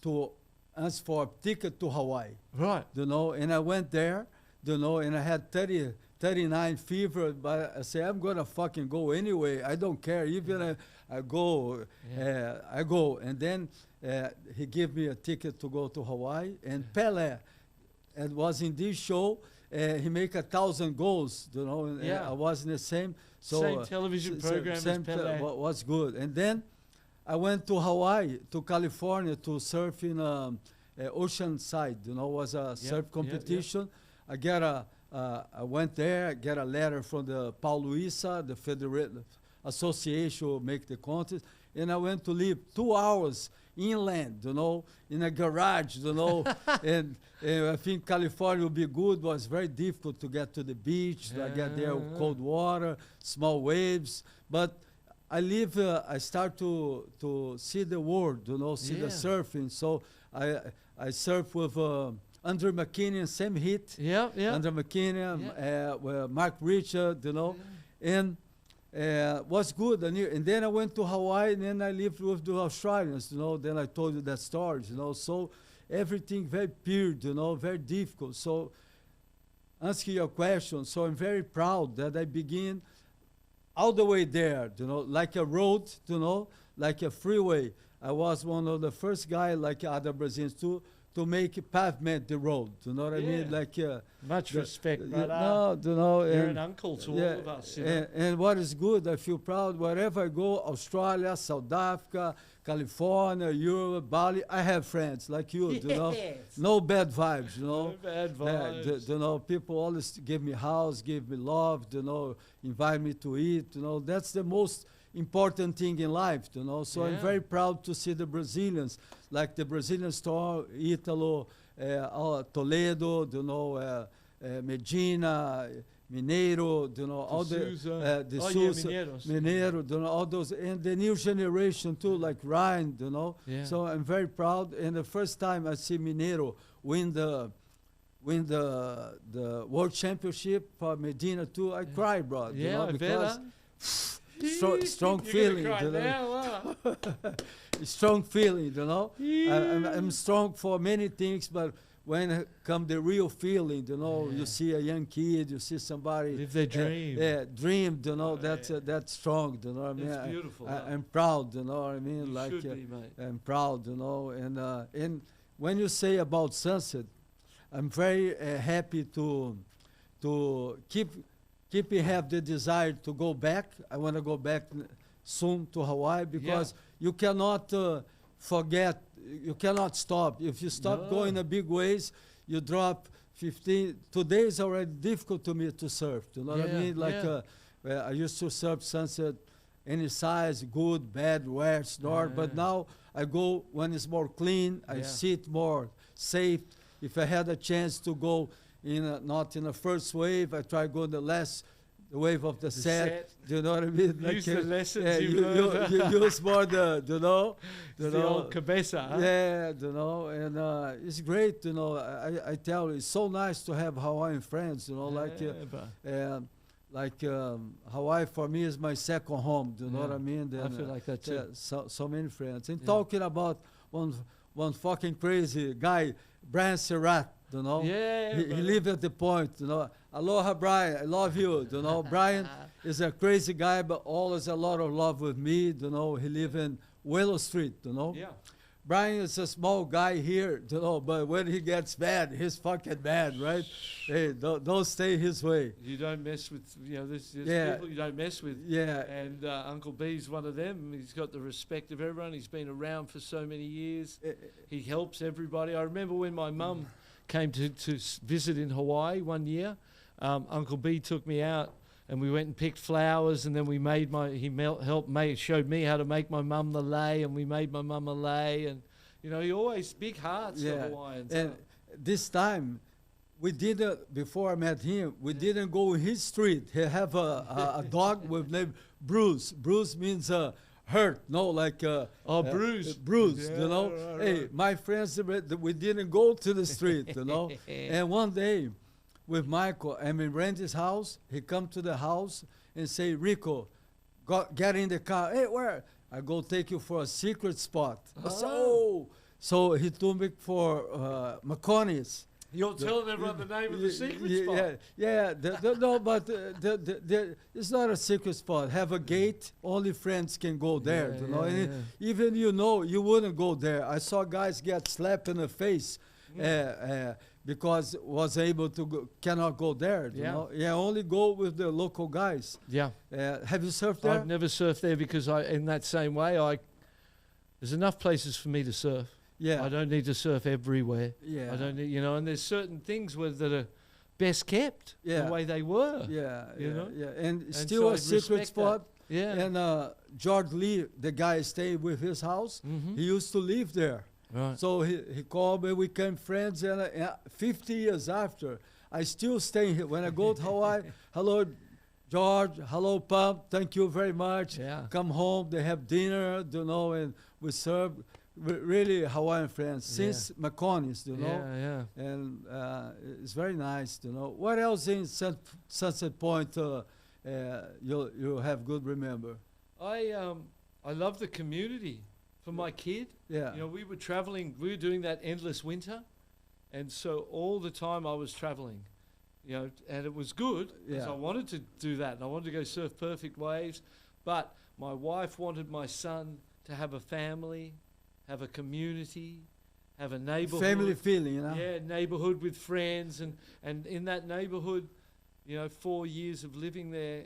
Speaker 1: to ask for a ticket to Hawaii.
Speaker 2: Right.
Speaker 1: You know, and I went there, you know, and I had 39 fever, but I said, I'm going to fucking go anyway. I don't care. Even I go, I go. And then he gave me a ticket to go to Hawaii. And Pelé, it was in this show, he make 1,000 goals, you know, and I was in the same. So,
Speaker 2: same television program as Pelé.
Speaker 1: Was good. And then I went to Hawaii, to California, to surf in Oceanside, you know, was a surf competition. I went there, get a letter from the Pauluissa, the Federal Association make the contest, and I went to live 2 hours inland, you know, in a garage, you know, and I think California would be good. It was very difficult to get to the beach, to get there with cold water, small waves, but I start to see the world, you know, see the surfing. So I surf with Andrew McKinnon, same hit. Andrew McKinnon, with Mark Richard, you know, and was good. And then I went to Hawaii, and then I lived with the Australians, you know. Then I told you that story, you know. So everything very pure, you know, very difficult. So answering your question, so I'm very proud that I begin all the way there, you know, like a road, you know, like a freeway. I was one of the first guys, like other Brazilians, to to make pavement the road. You know what I mean? Like
Speaker 2: much respect, brother.
Speaker 1: No, you know,
Speaker 2: you're an uncle to all of us.
Speaker 1: And what is good, I feel proud wherever I go, Australia, South Africa, California, Europe, Bali, I have friends like you, you know. No bad vibes, you know.
Speaker 2: No bad vibes.
Speaker 1: You know, people always give me house, give me love, you know, invite me to eat, you know. That's the most important thing in life, you know. So I'm very proud to see the Brazilians, like the Brazilian store, Italo, Toledo, you know, Medina, Mineiro, you know, all the Sousa, Mineiro, you know, all those, and the new generation too, like Ryan, you know. So I'm very proud. And the first time I see Mineiro win the World Championship for Medina too, I cry, bro.
Speaker 2: Yeah,
Speaker 1: you know, because strong feeling, you know. Strong feeling, you know. I'm strong for many things, but when come the real feeling, you know, you see a young kid, you see somebody
Speaker 2: live their dream.
Speaker 1: Dream, you know. That's strong, you know what I mean.
Speaker 2: It's beautiful.
Speaker 1: I'm proud, you know what I mean.
Speaker 2: You
Speaker 1: like
Speaker 2: should be, mate.
Speaker 1: I'm proud, you know. And when you say about Sunset, I'm very happy to keep have the desire to go back. I want to go back soon to Hawaii because you cannot forget. You cannot stop. If you stop going a big ways, you drop 15. Today is already difficult to me to surf. You know what I mean? Like I used to surf Sunset any size, good, bad, west, north. But now I go when it's more clean. I sit more safe. If I had a chance to go not in the first wave, I try to go in the last wave of the set. Do you know what I mean?
Speaker 2: Like use the lessons you
Speaker 1: use more the
Speaker 2: old cabeza.
Speaker 1: Yeah, you know, and it's great, you know. I tell you, it's so nice to have Hawaiian friends, you know, like Hawaii for me is my second home. Do you know what I mean?
Speaker 2: I feel like that too.
Speaker 1: So many friends. And talking about one fucking crazy guy, Brian Surratt, you know. He lived at the point, you know. Aloha, Brian. I love you. You know, Brian is a crazy guy, but always a lot of love with me. You know, he live in Willow Street. You know. Brian is a small guy here, you know, but when he gets mad, he's fucking mad, right? Hey, don't stay his way.
Speaker 2: You don't mess with, you know, there's people you don't mess with. And Uncle B's one of them. He's got the respect of everyone. He's been around for so many years. He helps everybody. I remember when my mum came to visit in Hawaii one year, Uncle B took me out and we went and picked flowers, and then we made showed me how to make my mum the lei, and we made my mum a lei, and you know, he always big hearts for Hawaiians.
Speaker 1: And this time, we didn't, before I met him, we didn't go in his street. He have a dog with name Bruce. Bruce means hurt, no, like
Speaker 2: bruised.
Speaker 1: Bruised, you know. Hey, my friends, we didn't go to the street, you know. And one day, with Michael, I'm in Randy's house. He come to the house and say, Rico, get in the car. Hey, where? I go take you for a secret spot. So he took me for McConaughey's.
Speaker 2: You're telling everyone the name of the secret spot.
Speaker 1: No, but it's not a secret spot. Have a gate. Only friends can go there. You know, even you wouldn't go there. I saw guys get slapped in the face because was able to cannot go there. You know, only go with the local guys. Have you surfed there?
Speaker 2: I've never surfed there because in that same way, there's enough places for me to surf. I don't need to surf everywhere. I don't need, you know, and there's certain things that are best kept the way they were.
Speaker 1: And still a secret spot. And George Lee, the guy stayed with his house, he used to live there. So he called me, we became friends, and 50 years after, I still stay here. When I go to Hawaii, hello, George, hello, Pump, thank you very much. Come home, they have dinner, you know, and we serve. Really Hawaiian friends since McConaughey's, you know. And it's very nice, you know. What else in Sunset Point you have good remember?
Speaker 2: I love the community. For my kid, you know, we were traveling, we were doing that endless winter, and so all the time I was traveling, you know, and it was good because I wanted to do that, and I wanted to go surf perfect waves, but my wife wanted my son to have a family, have a community, have a neighborhood.
Speaker 1: Family feeling, you know?
Speaker 2: Yeah, neighborhood with friends. And in that neighborhood, 4 years of living there,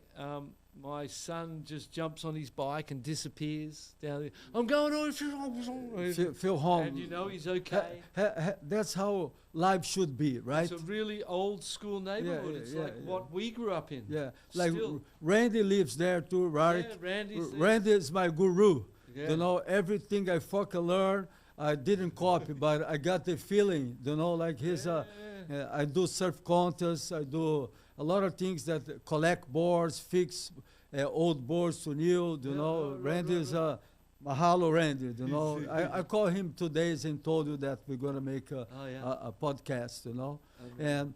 Speaker 2: my son just jumps on his bike and disappears down there. I'm going on.
Speaker 1: Feel home.
Speaker 2: And he's okay.
Speaker 1: That's how life should be, right?
Speaker 2: It's a really old school neighborhood. It's like what we grew up in.
Speaker 1: Yeah, like Randy lives there too, right?
Speaker 2: Yeah,
Speaker 1: Randy is my guru.
Speaker 2: Yeah.
Speaker 1: Everything I fucking learned, I didn't copy, but I got the feeling, like his, I do surf contests, I do a lot of things that collect boards, fix old boards to new, Randy is mahalo Randy, I called him 2 days and told you that we're going to make a podcast, And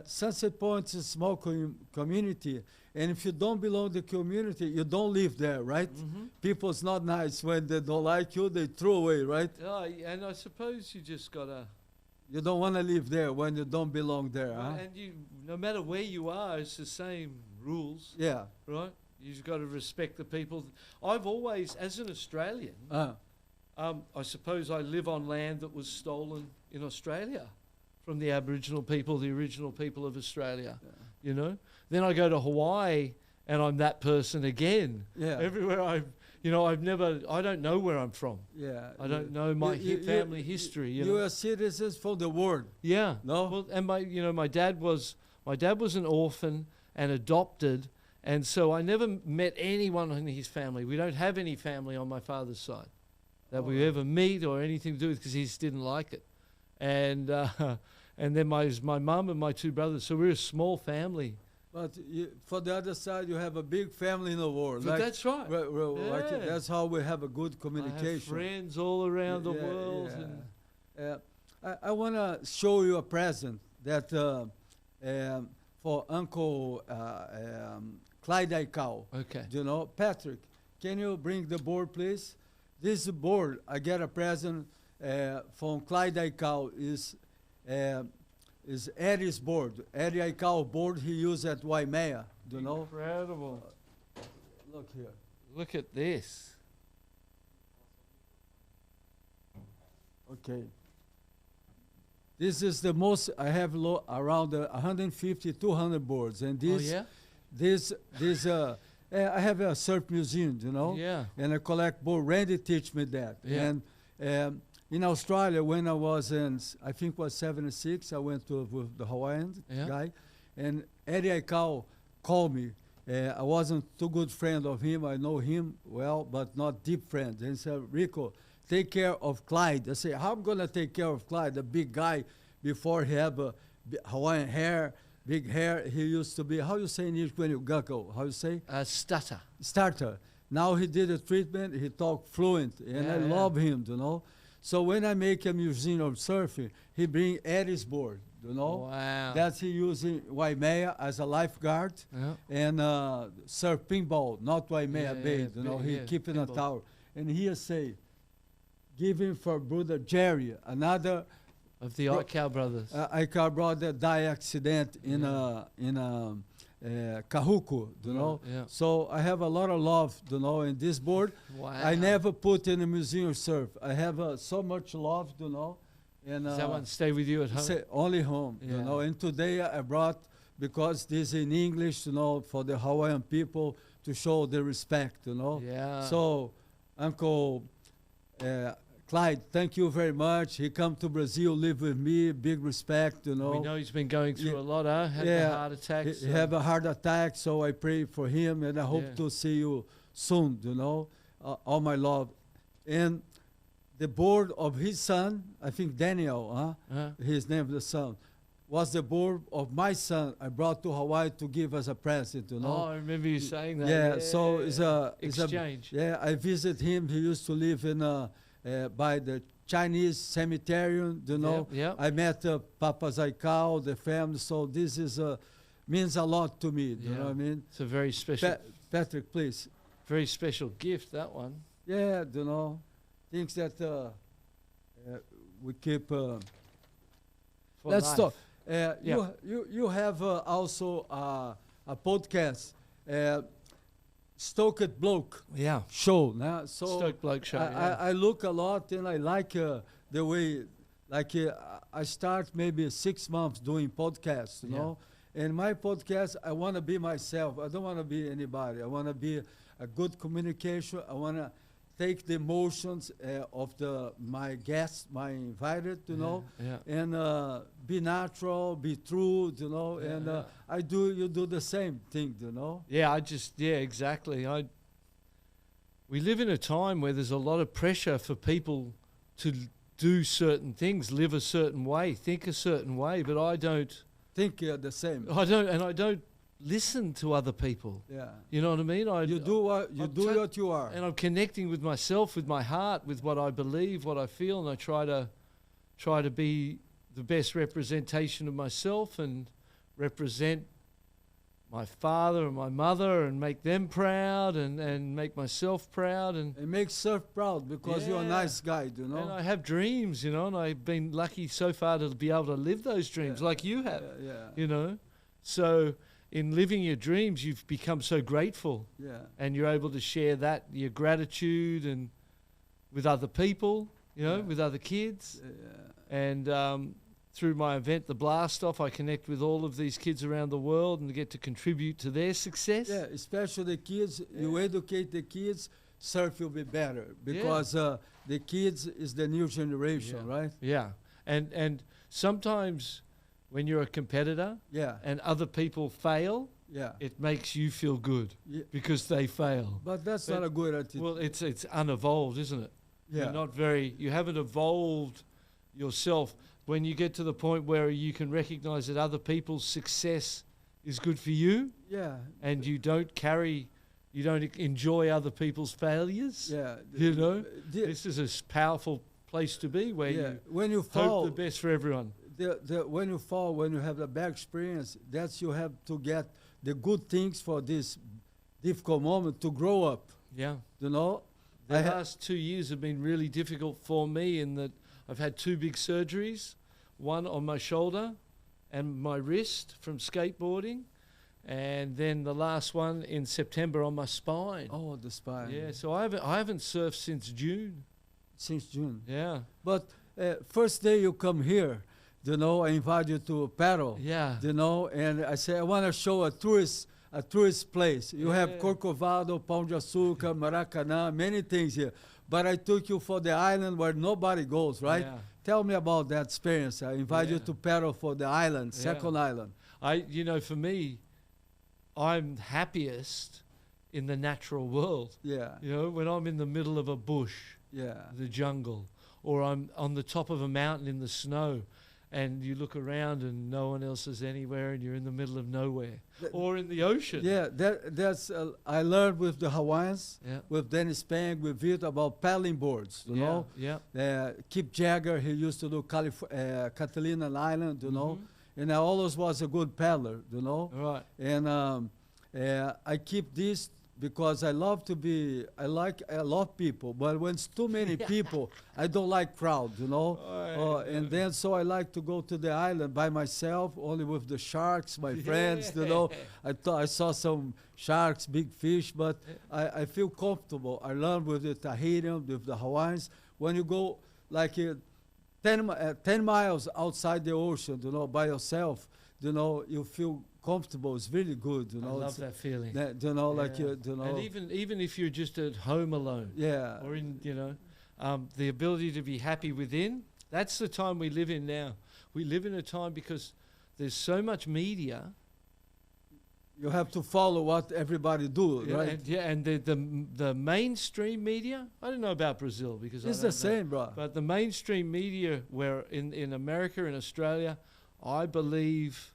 Speaker 1: Sunset Point is a small community, and if you don't belong to the community, you don't live there, right?
Speaker 2: Mm-hmm.
Speaker 1: People's not nice. When they don't like you, they throw away, right?
Speaker 2: And I suppose you just got to...
Speaker 1: You don't want to live there when you don't belong there, huh?
Speaker 2: And no matter where you are, it's the same rules.
Speaker 1: Yeah.
Speaker 2: Right? You've got to respect the people. I've always, as an Australian, I suppose I live on land that was stolen in Australia from the Aboriginal people, the original people of Australia, Then I go to Hawaii and I'm that person again.
Speaker 1: Yeah.
Speaker 2: Everywhere I don't know where I'm from.
Speaker 1: Yeah.
Speaker 2: I don't know my family history.
Speaker 1: You are citizens for the world.
Speaker 2: Yeah.
Speaker 1: No?
Speaker 2: Well, and my dad was an orphan and adopted, and so I never met anyone in his family. We don't have any family on my father's side that we ever meet or anything to do with, because he just didn't like it. And then my mum and my 2 brothers. So we're a small family.
Speaker 1: But for the other side, you have a big family in the world.
Speaker 2: But that's right.
Speaker 1: That's how we have a good communication.
Speaker 2: I have friends all around the world.
Speaker 1: Yeah. I want to show you a present that for Uncle Clyde Aikau.
Speaker 2: Okay.
Speaker 1: Patrick, can you bring the board, please? This board, I get a present from Clyde Aikau, is Eddie's board. Eddie Aikau board he used at Waimea. Do you know?
Speaker 2: Incredible.
Speaker 1: Look here.
Speaker 2: Look at this.
Speaker 1: Okay. This is the most, I have around 150, 200 boards. And this, I have a surf museum,
Speaker 2: Yeah.
Speaker 1: And I collect board. Randy teach me that.
Speaker 2: Yeah.
Speaker 1: And in Australia, when I was I think it was 76, I went with the Hawaiian guy, and Eddie Aikau called me. I wasn't too good friend of him. I know him well, but not deep friends. And he said, Rico, take care of Clyde. I said, how am I going to take care of Clyde? The big guy, before he had Hawaiian hair, big hair, he used to be, how you say in English when you gecko? How you say?
Speaker 2: Stutter.
Speaker 1: Starter. Now he did a treatment, he talked fluent, and I love him, So when I make a museum of surfing, he bring Eddie's board,
Speaker 2: Wow.
Speaker 1: That's he using Waimea as a lifeguard, and surf pinball, not Waimea Bay, he keep in a tower. And he say, give him for brother Jerry, another
Speaker 2: of the Aikau brothers.
Speaker 1: Aikau brother died accident in Kahuku,
Speaker 2: Yeah.
Speaker 1: So I have a lot of love, in this board.
Speaker 2: Wow.
Speaker 1: I never put in a museum of surf. I have so much love, And
Speaker 2: does that one stay with you at home?
Speaker 1: Only home,
Speaker 2: Yeah.
Speaker 1: And today I brought, because this in English, for the Hawaiian people to show the respect,
Speaker 2: Yeah.
Speaker 1: So Uncle Clyde, thank you very much. He come to Brazil, live with me, big respect,
Speaker 2: We know he's been going through a lot, Had a heart attack.
Speaker 1: He have a heart attack, so I pray for him, and I hope to see you soon, all my love. And the board of his son, I think Daniel, his name, the son, was the board of my son I brought to Hawaii to give as a present,
Speaker 2: Oh, I remember you saying that.
Speaker 1: Yeah, so it's a
Speaker 2: exchange.
Speaker 1: I visit him. He used to live in by the Chinese cemetery,
Speaker 2: Yeah.
Speaker 1: I met Papa Aikau, the family. So this is means a lot to me. You know what I mean?
Speaker 2: It's a very special.
Speaker 1: Patrick, please.
Speaker 2: Very special gift, that one.
Speaker 1: Yeah, things that we keep. Let's
Speaker 2: life.
Speaker 1: talk. You have also a podcast, Stoked Bloke
Speaker 2: show.
Speaker 1: So
Speaker 2: Stoked Bloke show.
Speaker 1: I look a lot, and I like the way Like I start maybe 6 months doing podcasts, you know. And my podcast, I want to be myself. I don't want to be anybody. I want to be a good communication. I want to take the emotions of my guests, my invited, you know, and be natural, be true, you know, and you do the same thing, you know.
Speaker 2: Yeah, exactly. We live in a time where there's a lot of pressure for people to do certain things, live a certain way, think a certain way, but I don't
Speaker 1: think the same.
Speaker 2: I don't listen to other people.
Speaker 1: Yeah.
Speaker 2: You know what I mean?
Speaker 1: You do what you are.
Speaker 2: And I'm connecting with myself, with my heart, with what I believe, what I feel, and I try to be the best representation of myself and represent my father and my mother and make them proud and make myself proud. And
Speaker 1: make yourself proud because you're a nice guy, you know.
Speaker 2: And I have dreams, you know, and I've been lucky so far to be able to live those dreams like you have, you know. So in living your dreams, you've become so grateful.
Speaker 1: Yeah.
Speaker 2: And you're able to share that, your gratitude and with other people, you know, with other kids.
Speaker 1: Yeah.
Speaker 2: And through my event, The Blast Off, I connect with all of these kids around the world and get to contribute to their success.
Speaker 1: Yeah, especially the kids. You educate the kids, surf will be better because the kids is the new generation, right?
Speaker 2: Yeah. And sometimes when you're a competitor and other people fail, it makes you feel good because they fail.
Speaker 1: But that's not a good attitude.
Speaker 2: Well, it's unevolved, isn't it?
Speaker 1: Yeah.
Speaker 2: You haven't evolved yourself. When you get to the point where you can recognize that other people's success is good for you, and you don't enjoy other people's failures, you know, this is a powerful place to be where
Speaker 1: when you
Speaker 2: hope the best for everyone.
Speaker 1: When you fall, when you have a bad experience, that's you have to get the good things for this difficult moment to grow up.
Speaker 2: Yeah.
Speaker 1: You know?
Speaker 2: The last 2 years have been really difficult for me in that I've had 2 big surgeries, one on my shoulder and my wrist from skateboarding, and then the last one in September on my spine.
Speaker 1: Oh, the spine.
Speaker 2: Yeah, so I haven't surfed since June.
Speaker 1: Since June.
Speaker 2: Yeah.
Speaker 1: But first day you come here, you know, I invite you to paddle.
Speaker 2: Yeah.
Speaker 1: You know, and I say I want to show a tourist place. You have Corcovado, Pão de Açúcar, Maracanã, many things here. But I took you for the island where nobody goes, right?
Speaker 2: Yeah.
Speaker 1: Tell me about that experience. I invite you to paddle for the island, second island.
Speaker 2: For me, I'm happiest in the natural world.
Speaker 1: Yeah.
Speaker 2: You know, when I'm in the middle of a bush, the jungle, or I'm on the top of a mountain in the snow, and you look around and no one else is anywhere and you're in the middle of nowhere. Or in the ocean.
Speaker 1: Yeah, that's I learned with the Hawaiians, with Dennis Pang, with Vito about paddling boards, you know.
Speaker 2: Yeah.
Speaker 1: Kip Jagger, he used to do Catalina Island, you know. And I always was a good paddler, you know.
Speaker 2: Right.
Speaker 1: And I keep this because I love people, but when it's too many people, I don't like crowd, you know. And then so I like to go to the island by myself, only with the sharks, my friends, you know. I saw some sharks, big fish, but I feel comfortable. I learned with the Tahitian, with the Hawaiians. When you go like 10 miles outside the ocean, you know, by yourself, you know, you feel comfortable. It's really good, you know.
Speaker 2: I love that feeling.
Speaker 1: You know, like you know.
Speaker 2: And even if you're just at home alone, or in, you know, the ability to be happy within. That's the time we live in now. We live in a time because there's so much media.
Speaker 1: You have to follow what everybody do, right?
Speaker 2: And the mainstream media. I don't know about Brazil because
Speaker 1: it's the same, bro.
Speaker 2: But the mainstream media, where in America, in Australia, I believe,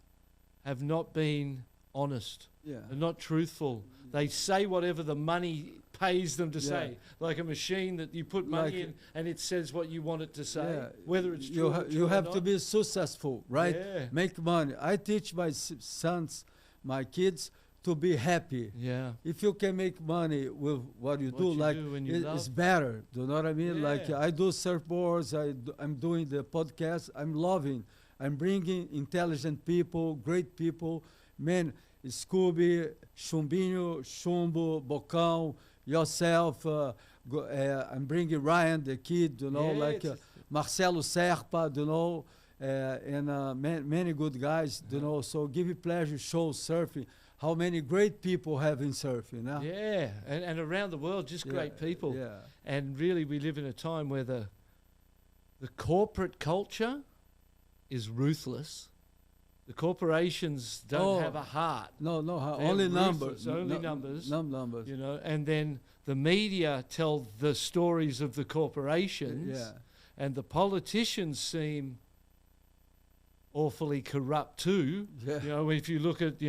Speaker 2: have not been honest and not truthful. They say whatever the money pays them to say, like a machine that you put money in and it says what you want it to say, whether it's true or not.
Speaker 1: You have to be successful, right?
Speaker 2: Yeah.
Speaker 1: Make money. I teach my sons, my kids, to be happy.
Speaker 2: Yeah.
Speaker 1: If you can make money with what you do, it's better. Do you know what I mean?
Speaker 2: Yeah.
Speaker 1: Like I do surfboards, I'm doing the podcast. I'm loving. I'm bringing intelligent people, great people. Man, Scooby, Chumbinho, Chumbo, Bocão, yourself. I'm bringing Ryan, the kid, you know, Marcelo Serpa, and many good guys, So Give Me Pleasure shows surfing, how many great people have in surfing.
Speaker 2: Yeah, and around the world, just great people.
Speaker 1: Yeah.
Speaker 2: And really, we live in a time where the corporate culture is ruthless. The corporations don't have a heart.
Speaker 1: No, only numbers.
Speaker 2: Only numbers.
Speaker 1: Numbers.
Speaker 2: And then the media tell the stories of the corporations.
Speaker 1: Yeah.
Speaker 2: And the politicians seem awfully corrupt too.
Speaker 1: Yeah.
Speaker 2: If you look at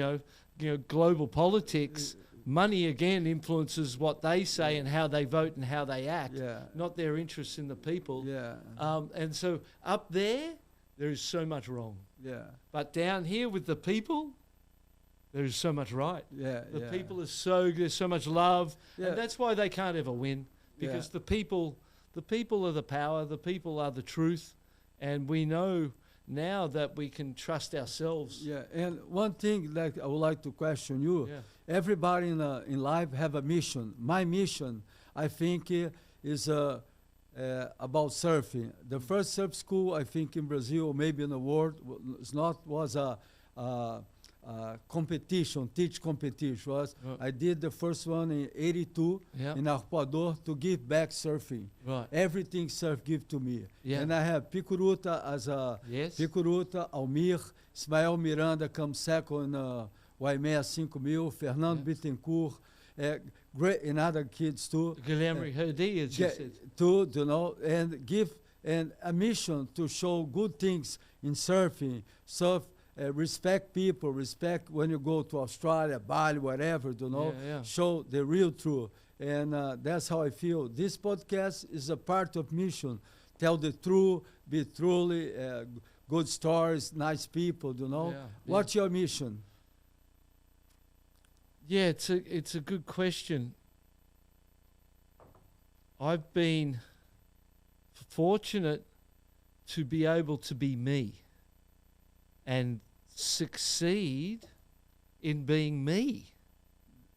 Speaker 2: global politics, money again influences what they say and how they vote and how they act, not their interests in the people.
Speaker 1: Yeah.
Speaker 2: And so up there is so much wrong.
Speaker 1: Yeah.
Speaker 2: But down here with the people, there is so much right.
Speaker 1: Yeah.
Speaker 2: The people there's so much love, and that's why they can't ever win, because the people are the power, the people are the truth, and we know now that we can trust ourselves.
Speaker 1: Yeah, and one thing that I would like to question you, everybody in life have a mission. My mission, I think, is about surfing. The first surf school, I think, in Brazil, maybe in the world, was a competition, teach competition. I did the first one in 82 in Arpoador to give back surfing.
Speaker 2: Right.
Speaker 1: Everything surf give to me.
Speaker 2: Yeah.
Speaker 1: And I have Picuruta as a Picuruta, Almir, Ismael Miranda comes second in Waimea 5000, Fernando Bittencourt, great, and other kids too.
Speaker 2: Guilherme Herdia,
Speaker 1: too, and give and a mission to show good things in surfing. Respect people, respect when you go to Australia, Bali, whatever, show the real truth. And that's how I feel. This podcast is a part of mission. Tell the truth, be truly good stories, nice people, What's your mission?
Speaker 2: Yeah, it's a good question. I've been fortunate to be able to be me and succeed in being me,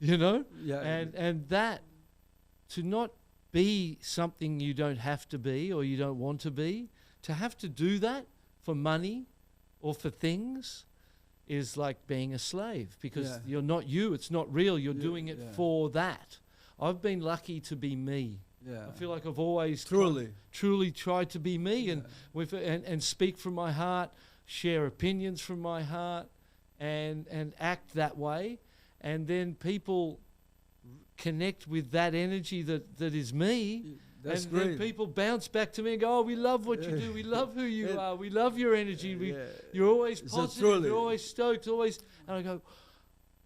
Speaker 2: and that to not be something you don't have to be or you don't want to be, to have to do that for money or for things is like being a slave, because you're not you, it's not real, you're doing it for that. I've been lucky to be me. I feel like I've always truly tried to be me, and speak from my heart, share opinions from my heart, and act that way, and then people connect with that energy that is me.
Speaker 1: That's
Speaker 2: and
Speaker 1: great.
Speaker 2: Then people bounce back to me and go, we love what you do, we love who you are, we love your energy, you're always positive, you're always stoked, always. And I go,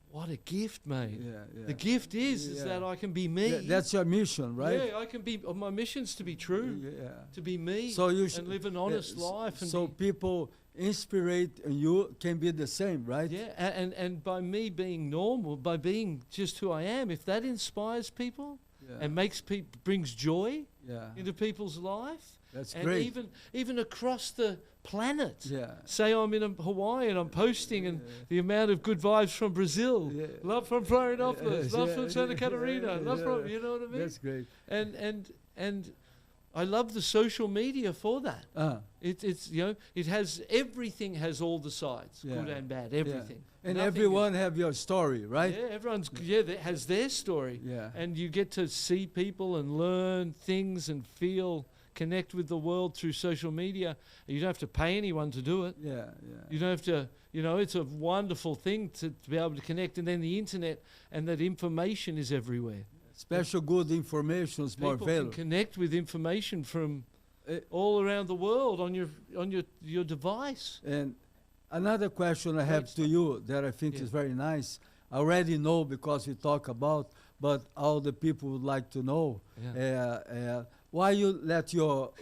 Speaker 2: what a gift, mate. The gift is that I can be me.
Speaker 1: That's your mission, right?
Speaker 2: Yeah, I can be, my mission's to be true, to be me,
Speaker 1: so
Speaker 2: and live an honest life. And
Speaker 1: so people inspirate and you can be the same, right?
Speaker 2: Yeah, and by me being normal, by being just who I am, if that inspires people and brings joy into people's life,
Speaker 1: that's
Speaker 2: and
Speaker 1: great.
Speaker 2: even across the planet.
Speaker 1: Yeah.
Speaker 2: Say I'm in Hawaii and I'm posting, and the amount of good vibes from Brazil, love from Florianópolis, love from Santa Catarina, love from, you know what I mean?
Speaker 1: That's great.
Speaker 2: And I love the social media for that. It's it has everything, has all the sides, good and bad, everything.
Speaker 1: And
Speaker 2: nothing
Speaker 1: everyone have your story, right?
Speaker 2: Yeah, everyone's that has their story.
Speaker 1: Yeah.
Speaker 2: And you get to see people and learn things and connect with the world through social media. You don't have to pay anyone to do it. You don't have to, it's a wonderful thing to be able to connect. And then the internet and that information is everywhere.
Speaker 1: Special good information is more available.
Speaker 2: People can connect with information from all around the world on your device.
Speaker 1: And another question I have to you that I think is very nice. I already know because we talk about, but all the people would like to know. Why you let your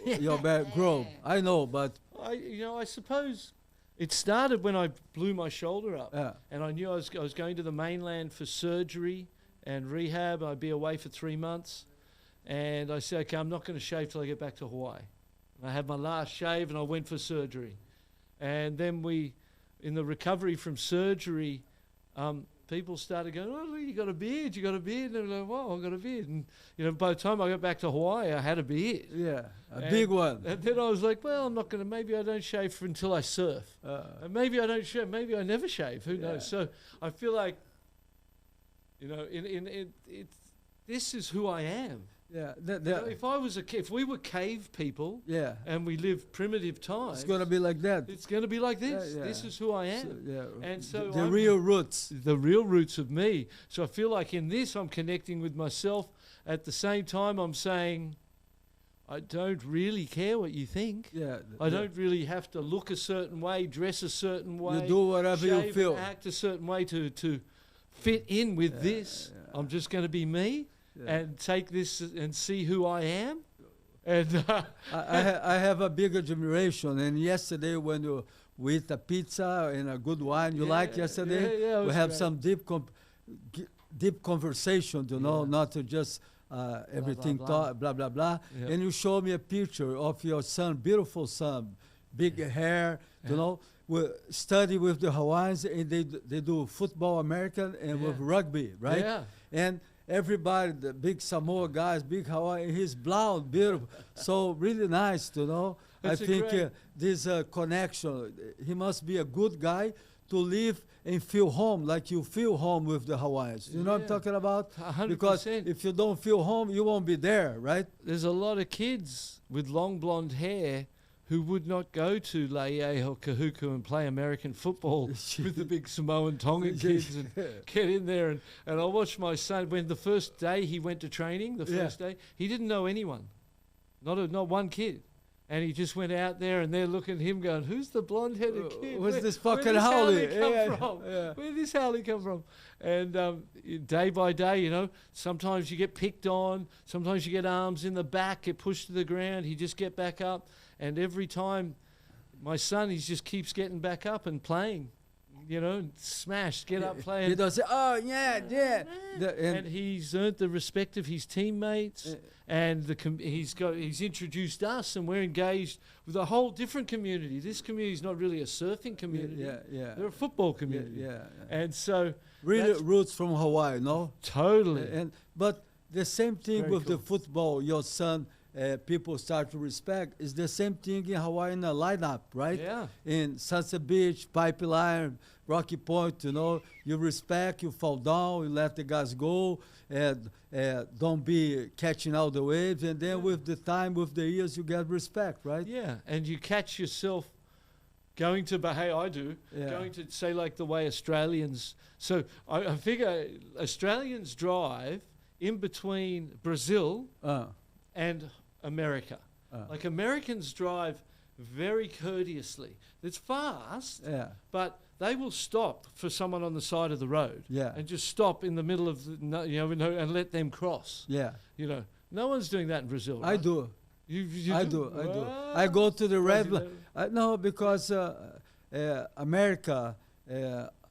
Speaker 1: bear grow? I know, but
Speaker 2: I suppose it started when I blew my shoulder up, and I knew I was going to the mainland for surgery and rehab. I'd be away for 3 months, and I said, okay, I'm not going to shave till I get back to Hawaii. And I had my last shave, and I went for surgery, and then in the recovery from surgery, people started going, "Oh, look, you got a beard, you got a beard." And they're like, "Wow, I got a beard." And by the time I got back to Hawaii, I had a beard.
Speaker 1: Yeah, a big one.
Speaker 2: And then I was like, "Well, I'm not going to. Maybe I don't shave until I surf. And maybe I don't shave. Maybe I never shave. Who knows?" So I feel like, this is who I am.
Speaker 1: Yeah.
Speaker 2: If we were cave people, and we lived primitive times,
Speaker 1: it's gonna be like that.
Speaker 2: It's gonna be like this. Yeah, yeah. This is who I am. And so
Speaker 1: the real roots.
Speaker 2: The real roots of me. So I feel like in this, I'm connecting with myself. At the same time, I'm saying, I don't really care what you think.
Speaker 1: Yeah.
Speaker 2: I don't really have to look a certain way, dress a certain way.
Speaker 1: You do whatever you feel.
Speaker 2: And act a certain way to fit in with this. Yeah. I'm just going to be me. Yeah. And take this and see who I am. And
Speaker 1: I have a big admiration. And yesterday when we eat a pizza and a good wine, you like yesterday? We have some deep conversation, not to just everything blah blah blah. Yeah. And you show me a picture of your son, beautiful son, big hair, we study with the Hawaiians, and they do football, American, and with rugby, right?
Speaker 2: Yeah.
Speaker 1: And everybody, the big Samoa guys, big Hawaii, he's blonde, beautiful. So really nice, I think this connection, he must be a good guy to live and feel home, like you feel home with the Hawaiians. You know what I'm talking about?
Speaker 2: 100%.
Speaker 1: Because if you don't feel home, you won't be there, right?
Speaker 2: There's a lot of kids with long blonde hair who would not go to Laie or Kahuku and play American football with the big Samoan Tongan kids and get in there. And I watched my son, when the first day he went to training, first day, he didn't know anyone, not one kid. And he just went out there, and they're looking at him going, "Who's the blonde-headed kid?
Speaker 1: Where's this fucking Howley
Speaker 2: come from? Where did this Howley come from?" And day by day, sometimes you get picked on, sometimes you get arms in the back, get pushed to the ground, he just get back up. And every time, my son, he just keeps getting back up and playing, smashed, get up, playing.
Speaker 1: He don't say, "Oh, yeah."
Speaker 2: And he's earned the respect of his teammates, and he's introduced us, and we're engaged with a whole different community. This community is not really a surfing community. They're a football community. And so
Speaker 1: really roots from Hawaii, no?
Speaker 2: Totally.
Speaker 1: But the same thing with the football, your son. People start to respect. It's the same thing in Hawaii in the lineup, right?
Speaker 2: Yeah.
Speaker 1: In Sunset Beach, Pipeline, Rocky Point, you respect, you fall down, you let the guys go, and don't be catching all the waves. And then with the time, with the years, you get respect, right?
Speaker 2: Yeah, and you catch yourself going to going to say like the way Australians. So I figure Australians drive in between Brazil and America. Like Americans drive very courteously. It's fast, but they will stop for someone on the side of the road and just stop in the middle of and let them cross. No one's doing that in Brazil, right?
Speaker 1: I do.
Speaker 2: I
Speaker 1: do. I go to the red light. No, because America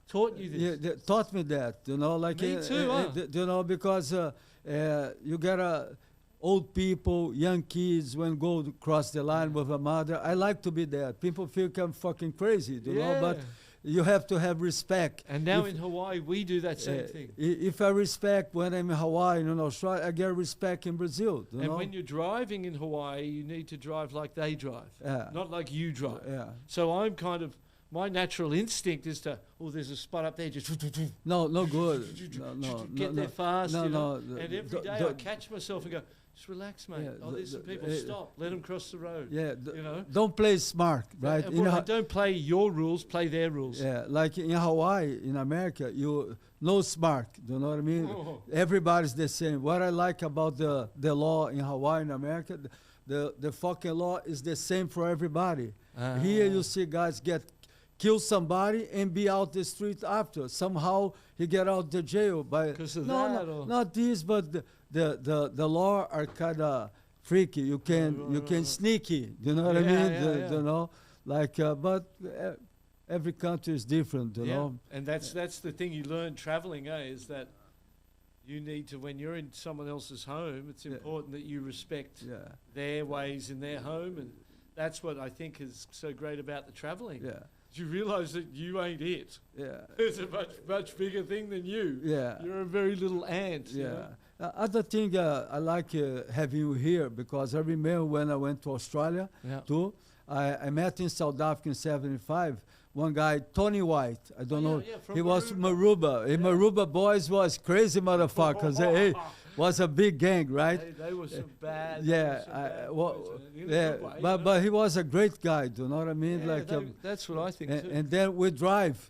Speaker 2: taught you this.
Speaker 1: They taught me that, like
Speaker 2: me too,
Speaker 1: because you gotta old people, young kids, when go to cross the line with a mother. I like to be there. People think I'm fucking crazy, but you have to have respect.
Speaker 2: And now in Hawaii, we do that same thing.
Speaker 1: If I respect when I'm in Hawaii and in Australia, I get respect in Brazil.
Speaker 2: When you're driving in Hawaii, you need to drive like they drive, not like you drive. So I'm kind of, my natural instinct is to, there's a spot up there, just
Speaker 1: no good.
Speaker 2: Get there fast. And every day I catch myself and go, just relax, mate. There's some people. Stop. Let them cross the road.
Speaker 1: Don't play smart, right?
Speaker 2: Don't play your rules. Play their rules.
Speaker 1: Like in Hawaii, in America, no smart. You know what I mean? Everybody's the same. What I like about the law in Hawaii and America, the fucking law is the same for everybody. Here you see guys kill somebody and be out the street after. Somehow he get out the jail by not this, but the law are kind of freaky. You can sneaky. You know what I mean? Like but every country is different. You know.
Speaker 2: And that's the thing you learn traveling, is that you need to, when you're in someone else's home, it's important that you respect their ways in their home, and that's what I think is so great about the traveling. you realise that you ain't it.
Speaker 1: Yeah.
Speaker 2: It's a much bigger thing than you.
Speaker 1: Yeah.
Speaker 2: You're a very little ant.
Speaker 1: Yeah.
Speaker 2: You know?
Speaker 1: Other thing I like having you here, because I remember when I went to Australia too, I met in South Africa in 75, one guy, Tony White, I don't know, he was Maruba. Yeah. Maruba boys was crazy motherfuckers. Hey, was a big gang, right?
Speaker 2: They were some bad.
Speaker 1: Yeah, but he was a great guy, do you know what I mean?
Speaker 2: Yeah, like that's what I think too.
Speaker 1: And then we drive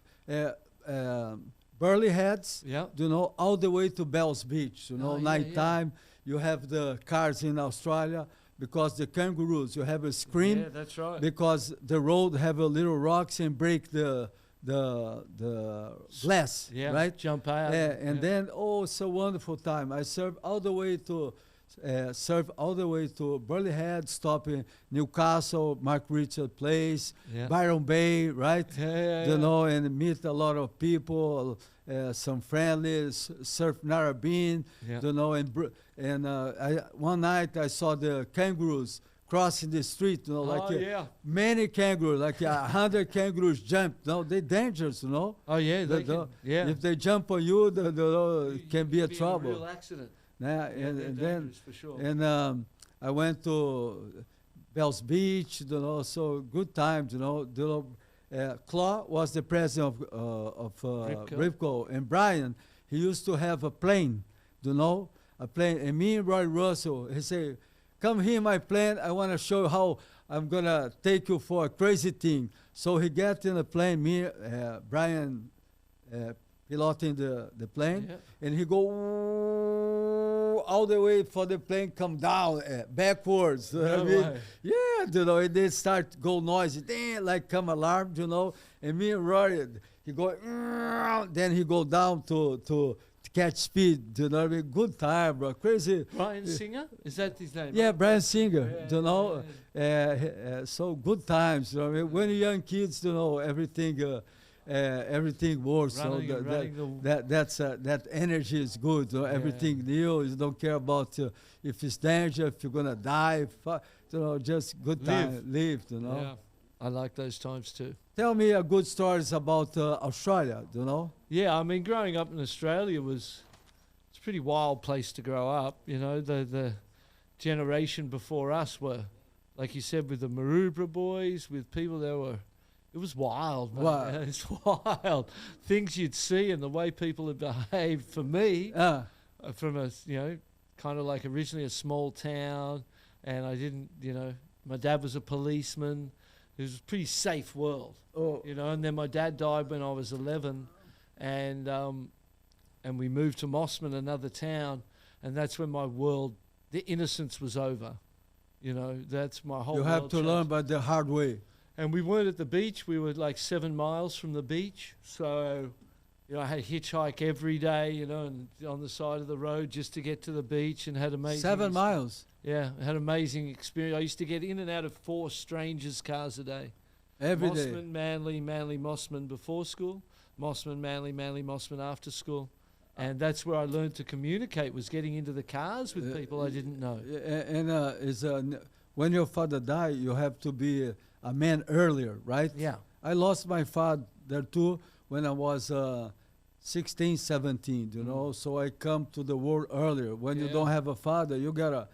Speaker 1: Burley Heads, you know, all the way to Bells Beach, you know, nighttime. You have the cars in Australia because the kangaroos, you have a scream.
Speaker 2: Yeah, that's right.
Speaker 1: Because the road have a little rocks and break the glass, right?
Speaker 2: Jump out.
Speaker 1: Yeah, and then it's a wonderful time. I serve all the way to Burley Head, stop in Newcastle, Mark Richard Place, Byron Bay, right? You know, and meet a lot of people, some friendlies, surf Narrabeen, you know, and one night I saw the kangaroos crossing the street, you know, many kangaroos, like 100 kangaroos jump. No, they're dangerous, you know.
Speaker 2: Oh yeah,
Speaker 1: if they jump on you, it can be a trouble.
Speaker 2: A real accident.
Speaker 1: And then
Speaker 2: for sure.
Speaker 1: And I went to Bells Beach, you know, so good times, you know. Claw was the president of Ripco, and Brian, he used to have a plane, you know, a plane, and me and Roy Russell, he said, come here, my plane, I want to show you how I'm going to take you for a crazy thing. So he got in the plane, me, Brian, piloting the plane, and he go all the way for the plane come down backwards. Yeah, you know, and they start go noisy, like come alarm, you know. And me and Rory, he go, then he go down to catch speed, you know what I mean? Good time, bro. Crazy.
Speaker 2: Brian Singer? Is that his name?
Speaker 1: Yeah, Brian Singer, you know. So good times, you know what I mean? When you're young kids, you know, everything works. That energy is good. You know, everything new. You don't care about if it's danger, if you're gonna die. You know, just good time. Live. You know.
Speaker 2: Yeah, I like those times too.
Speaker 1: Tell me a good stories about Australia. You know.
Speaker 2: Yeah, I mean, growing up in Australia it's a pretty wild place to grow up. You know, the generation before us were, like you said, with the Maroubra boys, with people that were. It was wild, man. Wow. It's wild. Things you'd see and the way people had behaved. For me, from a, you know, kind of like originally a small town, and I didn't, you know, my dad was a policeman. It was a pretty safe world, you know. And then my dad died when I was 11, and we moved to Mossman, another town, and that's when my world, the innocence was over. You know, that's my whole world.
Speaker 1: You have to learn about the hard way.
Speaker 2: And we weren't at the beach. We were like 7 miles from the beach. So, you know, I had to hitchhike every day, you know, and on the side of the road just to get to the beach, and had amazing...
Speaker 1: 7 miles?
Speaker 2: Yeah, I had amazing experience. I used to get in and out of 4 strangers' cars a day.
Speaker 1: Every day?
Speaker 2: Mossman, Manly, Mossman before school. Mossman, Manly, Mossman after school. And that's where I learned to communicate, was getting into the cars with people I didn't know.
Speaker 1: And when your father died, you have to be... a man earlier, right?
Speaker 2: Yeah.
Speaker 1: I lost my father too when I was 16, 17, you know, so I come to the world earlier. When you don't have a father, you gotta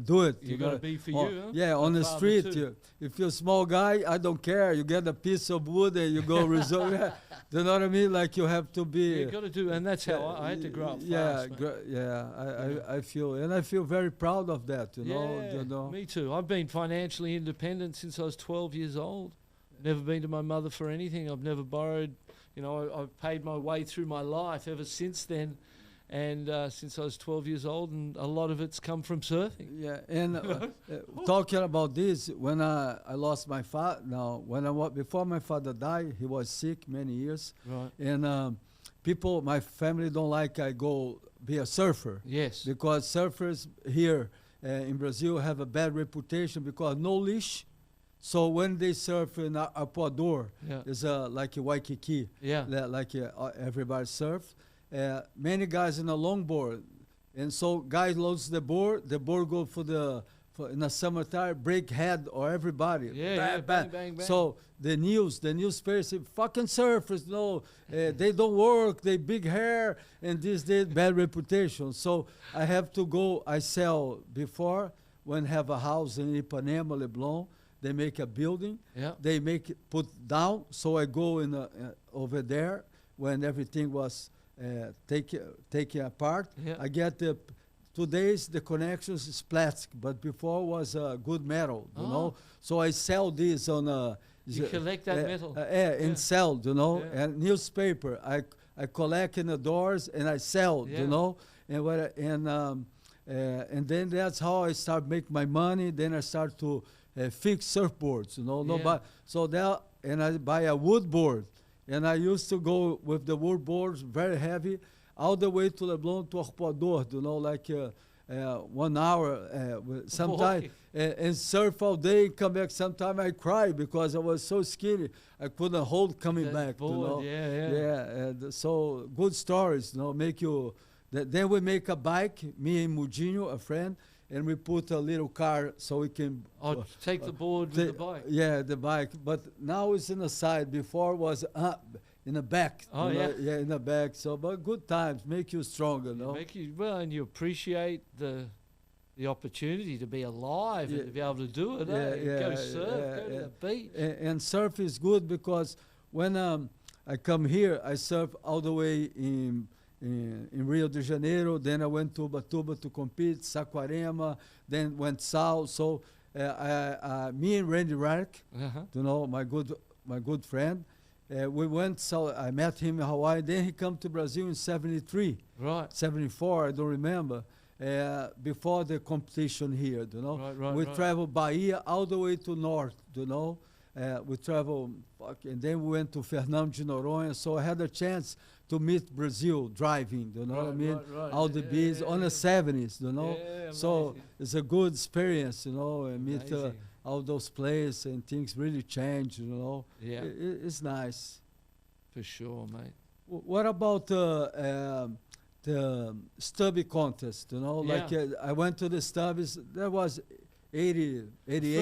Speaker 1: do it.
Speaker 2: You gotta be for you, huh?
Speaker 1: Yeah, on the street. If you're a small guy, I don't care. You get a piece of wood and you go resolve. Yeah. Do you know what I mean? Like you have to be.
Speaker 2: You gotta do, and that's how I had to grow up fast.
Speaker 1: I feel very proud of that. You know.
Speaker 2: Me too. I've been financially independent since I was 12 years old. Never been to my mother for anything. I've never borrowed. You know, I've paid my way through my life ever since then. And since I was 12 years old, and a lot of it's come from surfing. Yeah, and
Speaker 1: talking about this, when I lost my father, before my father died, he was sick many years.
Speaker 2: Right.
Speaker 1: And my family don't like I go be a surfer.
Speaker 2: Yes.
Speaker 1: Because surfers here in Brazil have a bad reputation because no leash. So when they surf in Apuador, it's like a Waikiki, like everybody surfs. Many guys in a longboard, and so guys loads the board goes for in the summertime, break head or everybody.
Speaker 2: Yeah, bang, bang, bang.
Speaker 1: So the newspapers say, fucking surfers, no, they don't work, they big hair, and they bad reputation. So I have to go, I sell before, when have a house in Ipanema, Leblon, they make a building, they make it put down, so I go in over there when everything was taken apart. I get the, today's the connections is plastic, but before was good metal, you know. So I sell this on
Speaker 2: you collect that metal?
Speaker 1: And sell, you know, and newspaper. I collect in the doors and I sell, you know, and then that's how I start make my money. Then I start to fix surfboards, you know. So that, and I buy a wood board, and I used to go with the wood boards very heavy, all the way to Leblon to Arpoador, you know, like 1 hour sometime, and surf all day, come back. Sometime I cry because I was so skinny, I couldn't hold coming back,
Speaker 2: board,
Speaker 1: you know. And so good stories, you know, make you. Then we make a bike, me and Mudinho, a friend, and we put a little car so we can...
Speaker 2: take the board with the bike.
Speaker 1: Yeah, the bike. But now it's in the side. Before was in the back.
Speaker 2: Oh, yeah.
Speaker 1: Yeah, in the back. So, but good times, make you stronger, no?
Speaker 2: Make you, well, and you appreciate the opportunity to be alive and to be able to do it. Go surf, go to the beach.
Speaker 1: And surf is good because when I come here, I surf all the way in Rio de Janeiro, then I went to Ubatuba to compete, Saquarema, then went south. So me and Randy Raddick, you know, my good friend, we went south. I met him in Hawaii. Then he come to Brazil in 73,
Speaker 2: right?
Speaker 1: 74, I don't remember. Before the competition here, you know, we travel Bahia all the way to north, you know. We travel, and then we went to Fernando de Noronha. So I had a chance to meet Brazil driving, you know what I mean? All the beaches on the 70s, you know? So it's a good experience, you know, and meet all those places and things really change, you know?
Speaker 2: Yeah.
Speaker 1: It's nice.
Speaker 2: For sure, mate.
Speaker 1: What about the Stubby contest, you know? Like I went to the Stubbies, there was 80, 88.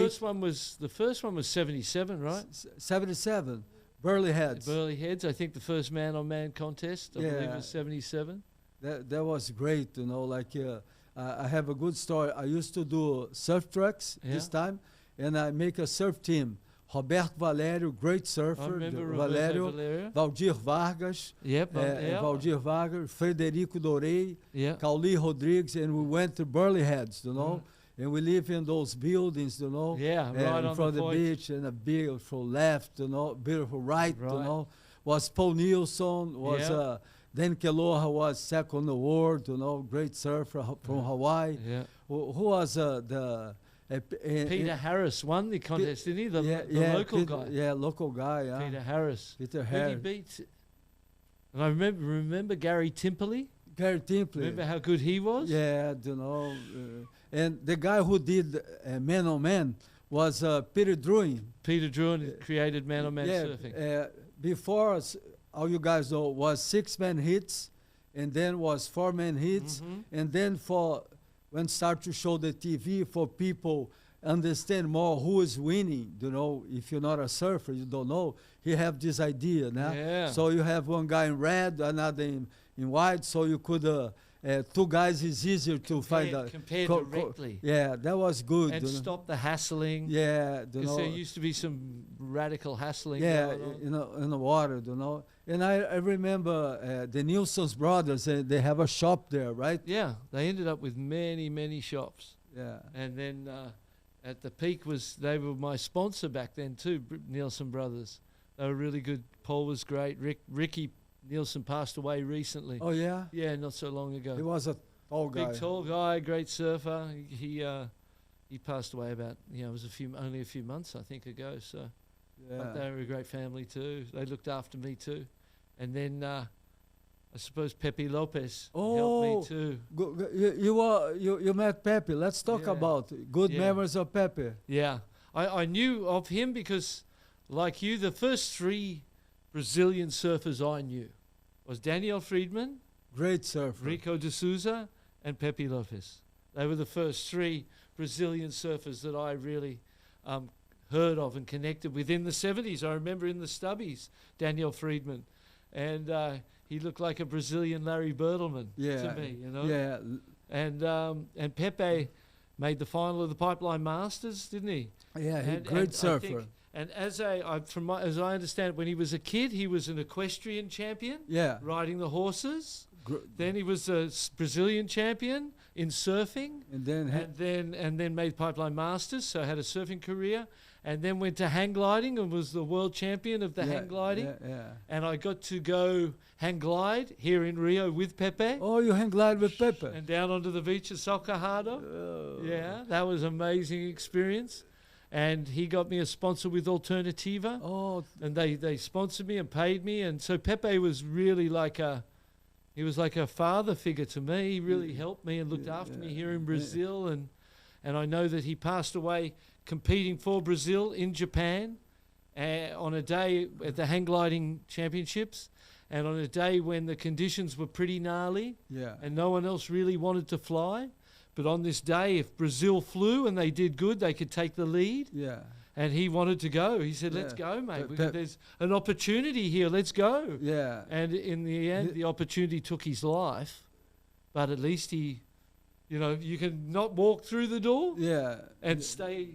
Speaker 2: The first one was 77, right?
Speaker 1: 77. Burley Heads.
Speaker 2: Burley Heads. I think the first man-on-man contest, I believe, was 77.
Speaker 1: That was great, you know. Like I have a good story. I used to do surf trucks this time, and I make a surf team. Roberto Valério, great surfer.
Speaker 2: I remember
Speaker 1: Valério. Valdir Vargas. Valdir Vargas. Frederico Dorei. Cauli Rodrigues, and we went to Burley Heads, you know. And we live in those buildings, you know.
Speaker 2: Right
Speaker 1: in front of the beach, and a beautiful left, you know, beautiful right, you know. Was Paul Nilsson, was Dan Keloha was second in the world, you know, great surfer from Hawaii. Who was
Speaker 2: Peter Harris won the contest, didn't he? The local guy.
Speaker 1: Yeah, local guy, yeah.
Speaker 2: Peter Harris.
Speaker 1: Peter Harris.
Speaker 2: He beat, and I remember Gary Timperley.
Speaker 1: Gary Timperley.
Speaker 2: Remember how good he was?
Speaker 1: Yeah, you know. And the guy who did Man on Man was Peter Druin.
Speaker 2: Peter Druin created Man on Man surfing.
Speaker 1: Before, all you guys know, was 6-man hits, and then was 4-man hits, and then when start to show the TV for people understand more who is winning, you know, if you're not a surfer, you don't know. He have this idea now. So you have one guy in red, another in white, so you could... 2 guys is easier to find out.
Speaker 2: Compare directly.
Speaker 1: That was good.
Speaker 2: And stop the hassling.
Speaker 1: Because
Speaker 2: there used to be some radical hassling.
Speaker 1: You know, in the water, you know. And I remember the Nilsson's brothers, they have a shop there, right?
Speaker 2: Yeah, they ended up with many, many shops.
Speaker 1: Yeah.
Speaker 2: And then at the peak they were my sponsor back then too, Nilsson Brothers. They were really good. Paul was great. Ricky Nilsson passed away recently.
Speaker 1: Oh, yeah?
Speaker 2: Yeah, not so long ago.
Speaker 1: He was a tall guy.
Speaker 2: Big, tall guy, great surfer. He passed away about, it was only a few months, I think, ago. So, but they were a great family, too. They looked after me, too. And then I suppose Pepe Lopez helped me, too.
Speaker 1: You met Pepe. Let's talk about good memories of Pepe.
Speaker 2: Yeah. I knew of him because, like you, the first 3 Brazilian surfers I knew was Daniel Friedman,
Speaker 1: great surfer,
Speaker 2: Rico de Souza, and Pepe Lopez. They were the first 3 Brazilian surfers that I really heard of and connected with in the 70s. I remember in the Stubbies, Daniel Friedman, and he looked like a Brazilian Larry Bertelmann to me, you know.
Speaker 1: Yeah.
Speaker 2: And Pepe made the final of the Pipeline Masters, didn't he?
Speaker 1: Yeah, great surfer.
Speaker 2: And as I understand, when he was a kid, he was an equestrian champion, riding the horses. Then he was a Brazilian champion in surfing, and then made Pipeline Masters, so had a surfing career, and then went to hang gliding and was the world champion of the hang gliding. And I got to go hang glide here in Rio with Pepe.
Speaker 1: Oh, you hang glide with Pepe?
Speaker 2: And down onto the beach at Salgado. Oh. Yeah, that was an amazing experience. And he got me a sponsor with Alternativa.
Speaker 1: Oh.
Speaker 2: And they sponsored me and paid me. And so Pepe was really like a father figure to me. He really helped me and looked after me here in Brazil. And I know that he passed away competing for Brazil in Japan on a day at the hang gliding championships, and on a day when the conditions were pretty gnarly and no one else really wanted to fly. But on this day, if Brazil flew and they did good, they could take the lead.
Speaker 1: Yeah.
Speaker 2: And he wanted to go. He said, let's go, mate. There's an opportunity here. Let's go.
Speaker 1: Yeah.
Speaker 2: And in the end, the opportunity took his life. But at least he, you know, you can not walk through the door and stay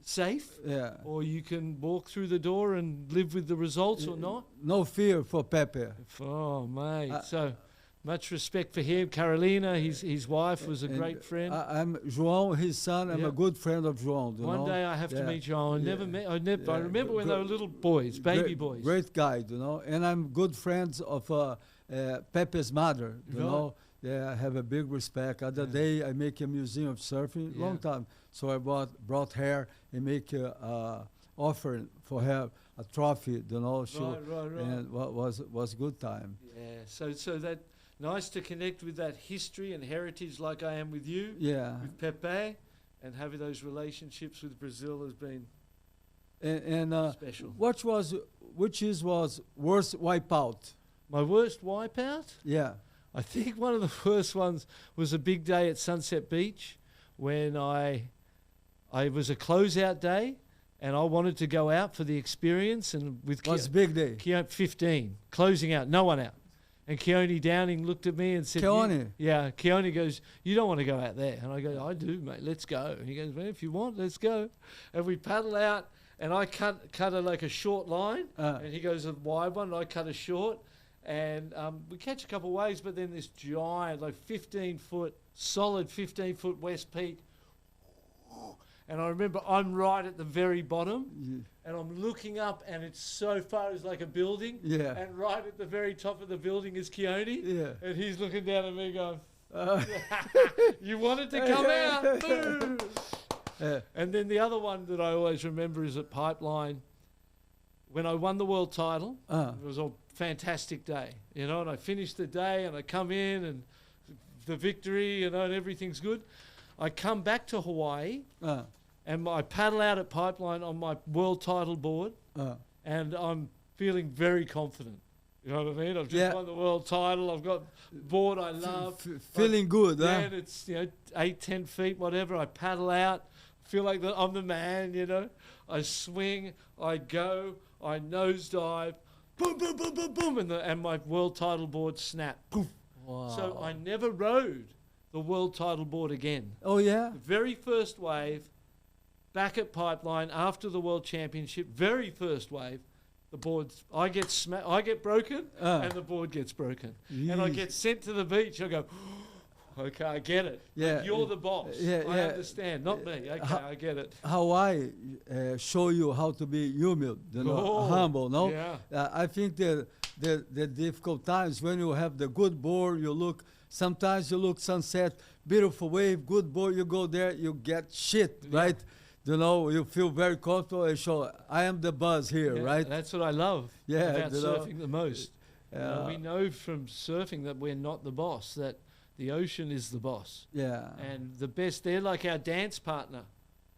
Speaker 2: safe.
Speaker 1: Yeah.
Speaker 2: Or you can walk through the door and live with the results or not.
Speaker 1: No fear for Pepe.
Speaker 2: Oh, mate. So much respect for him. Carolina, his wife, was a great friend.
Speaker 1: I'm João, his son. I'm a good friend of João.
Speaker 2: One day I have to meet João. I remember when they were little boys, baby boys.
Speaker 1: Great guy, you know. And I'm good friends of Pepe's mother, you know. Yeah, I have a big respect. Other day I make a museum of surfing, long time. So I brought her and make offering for her a trophy, you know.
Speaker 2: Right.
Speaker 1: And was good time.
Speaker 2: Yeah. So that. Nice to connect with that history and heritage like I am with you, with Pepe, and having those relationships with Brazil has been special.
Speaker 1: Which was worst wipeout?
Speaker 2: My worst wipeout?
Speaker 1: Yeah.
Speaker 2: I think one of the worst ones was a big day at Sunset Beach when I was a closeout day and I wanted to go out for the experience, and with
Speaker 1: was big day?
Speaker 2: 15, closing out, no one out. And Keone Downing looked at me and said, Keone goes, you don't want to go out there. And I go, I do, mate, let's go. And he goes, well, if you want, let's go. And we paddle out, and I cut a short line, and he goes a wide one, and I cut a short. And we catch a couple of waves, but then this giant, like solid 15-foot West Peak. And I remember I'm right at the very bottom, and I'm looking up, and it's so far as like a building.
Speaker 1: Yeah.
Speaker 2: And right at the very top of the building is Keone.
Speaker 1: Yeah.
Speaker 2: And he's looking down at me going, you wanted to come out. Boom. And then the other one that I always remember is at Pipeline, when I won the world title. It was a fantastic day, you know, and I finished the day, and I come in, and the victory, you know, and everything's good. I come back to Hawaii, and I paddle out at Pipeline on my world title board, and I'm feeling very confident. You know what I mean? I've just won the world title. I've got board I love.
Speaker 1: Feeling good, huh?
Speaker 2: And it's 8-10 feet, whatever. I paddle out, feel like I'm the man. You know, I swing, I go, I nosedive, boom, boom, boom, boom, boom, and my world title board snapped. Poof.
Speaker 1: Wow.
Speaker 2: So I never rode the world title board again.
Speaker 1: Oh, yeah?
Speaker 2: The very first wave, back at Pipeline after the world championship, very first wave, the boards, I get broken, and the board gets broken.
Speaker 1: Jeez.
Speaker 2: And I get sent to the beach. I go, okay, I get it.
Speaker 1: Yeah.
Speaker 2: Like, you're the boss. I understand, not me. Okay, I get it.
Speaker 1: Hawaii show you how to be humble, humble, no?
Speaker 2: Yeah.
Speaker 1: I think the difficult times when you have the good board, sometimes you look sunset, beautiful wave, good board, you go there, you get shit, right? You know, you feel very comfortable and show, I am the buzz here, right?
Speaker 2: That's what I love about surfing the most. We know from surfing that we're not the boss, that the ocean is the boss.
Speaker 1: Yeah.
Speaker 2: And the best, they're like our dance partner,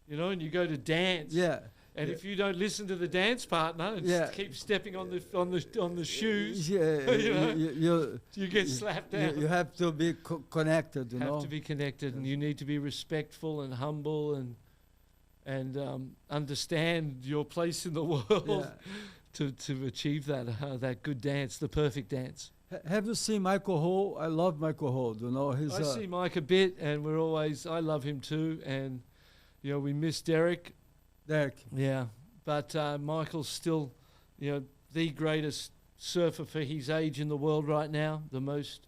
Speaker 2: you know, and you go to dance.
Speaker 1: Yeah.
Speaker 2: And if you don't listen to the dance partner and keep stepping on the shoes, you get slapped down.
Speaker 1: You have to be connected. You
Speaker 2: have to be connected, and you need to be respectful and humble and understand your place in the world to achieve that good dance, the perfect dance.
Speaker 1: Have you seen Michael Ho? I love Michael Ho. You know,
Speaker 2: I see Mike a bit, and I love him too, and we miss Derek. Yeah, but Michael's still, the greatest surfer for his age in the world right now. The most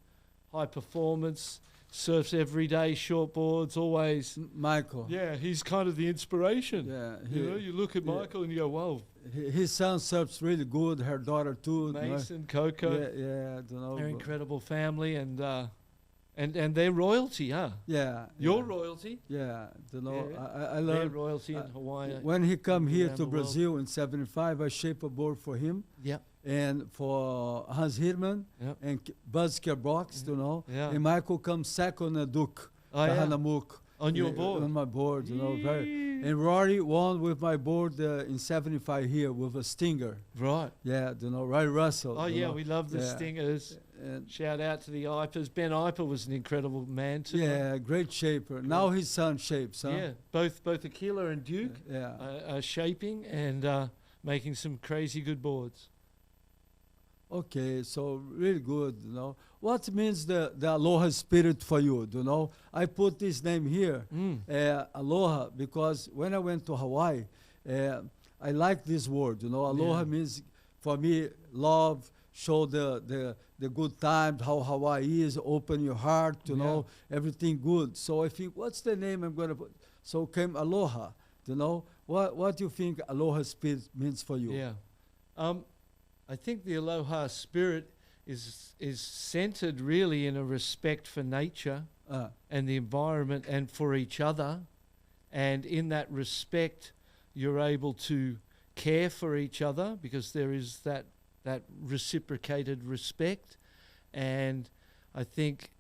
Speaker 2: high performance, surfs every day, shortboards, always.
Speaker 1: Michael.
Speaker 2: Yeah, he's kind of the inspiration.
Speaker 1: Yeah,
Speaker 2: you look at Michael and you go, "Whoa."
Speaker 1: His son surfs really good. Her daughter too.
Speaker 2: Mason, Coco.
Speaker 1: Yeah, I don't know.
Speaker 2: They're an incredible family, and they're royalty, huh?
Speaker 1: Yeah.
Speaker 2: Your royalty.
Speaker 1: Yeah, I
Speaker 2: learned. Their royalty in Hawaii.
Speaker 1: When he come here to Brazil in '75, I shaped a board for him.
Speaker 2: Yeah.
Speaker 1: And for Hans Hirman and Buzz Kerbox,
Speaker 2: Yeah.
Speaker 1: And Michael comes second at Duke, Hanamuk.
Speaker 2: On your board?
Speaker 1: On my board, And Rory won with my board in '75 here with a Stinger.
Speaker 2: Right.
Speaker 1: Yeah, Rory Russell.
Speaker 2: Oh, we love the Stingers. And shout out to the Ipers. Ben Iper was an incredible man too.
Speaker 1: Yeah, great shaper. Now his son shapes, huh?
Speaker 2: Yeah, both Aquila and Duke are shaping and making some crazy good boards.
Speaker 1: Okay, so really good, What means the Aloha spirit for you, I put this name here, Aloha, because when I went to Hawaii, I like this word, Aloha means, for me, love, show the good times, how Hawaii is, open your heart, everything good. So I think, what's the name I'm going to put? So came Aloha, What do you think Aloha spirit means for you?
Speaker 2: Yeah. I think the Aloha spirit is centered really in a respect for nature and the environment and for each other. And in that respect, you're able to care for each other because there is that reciprocated respect. And I think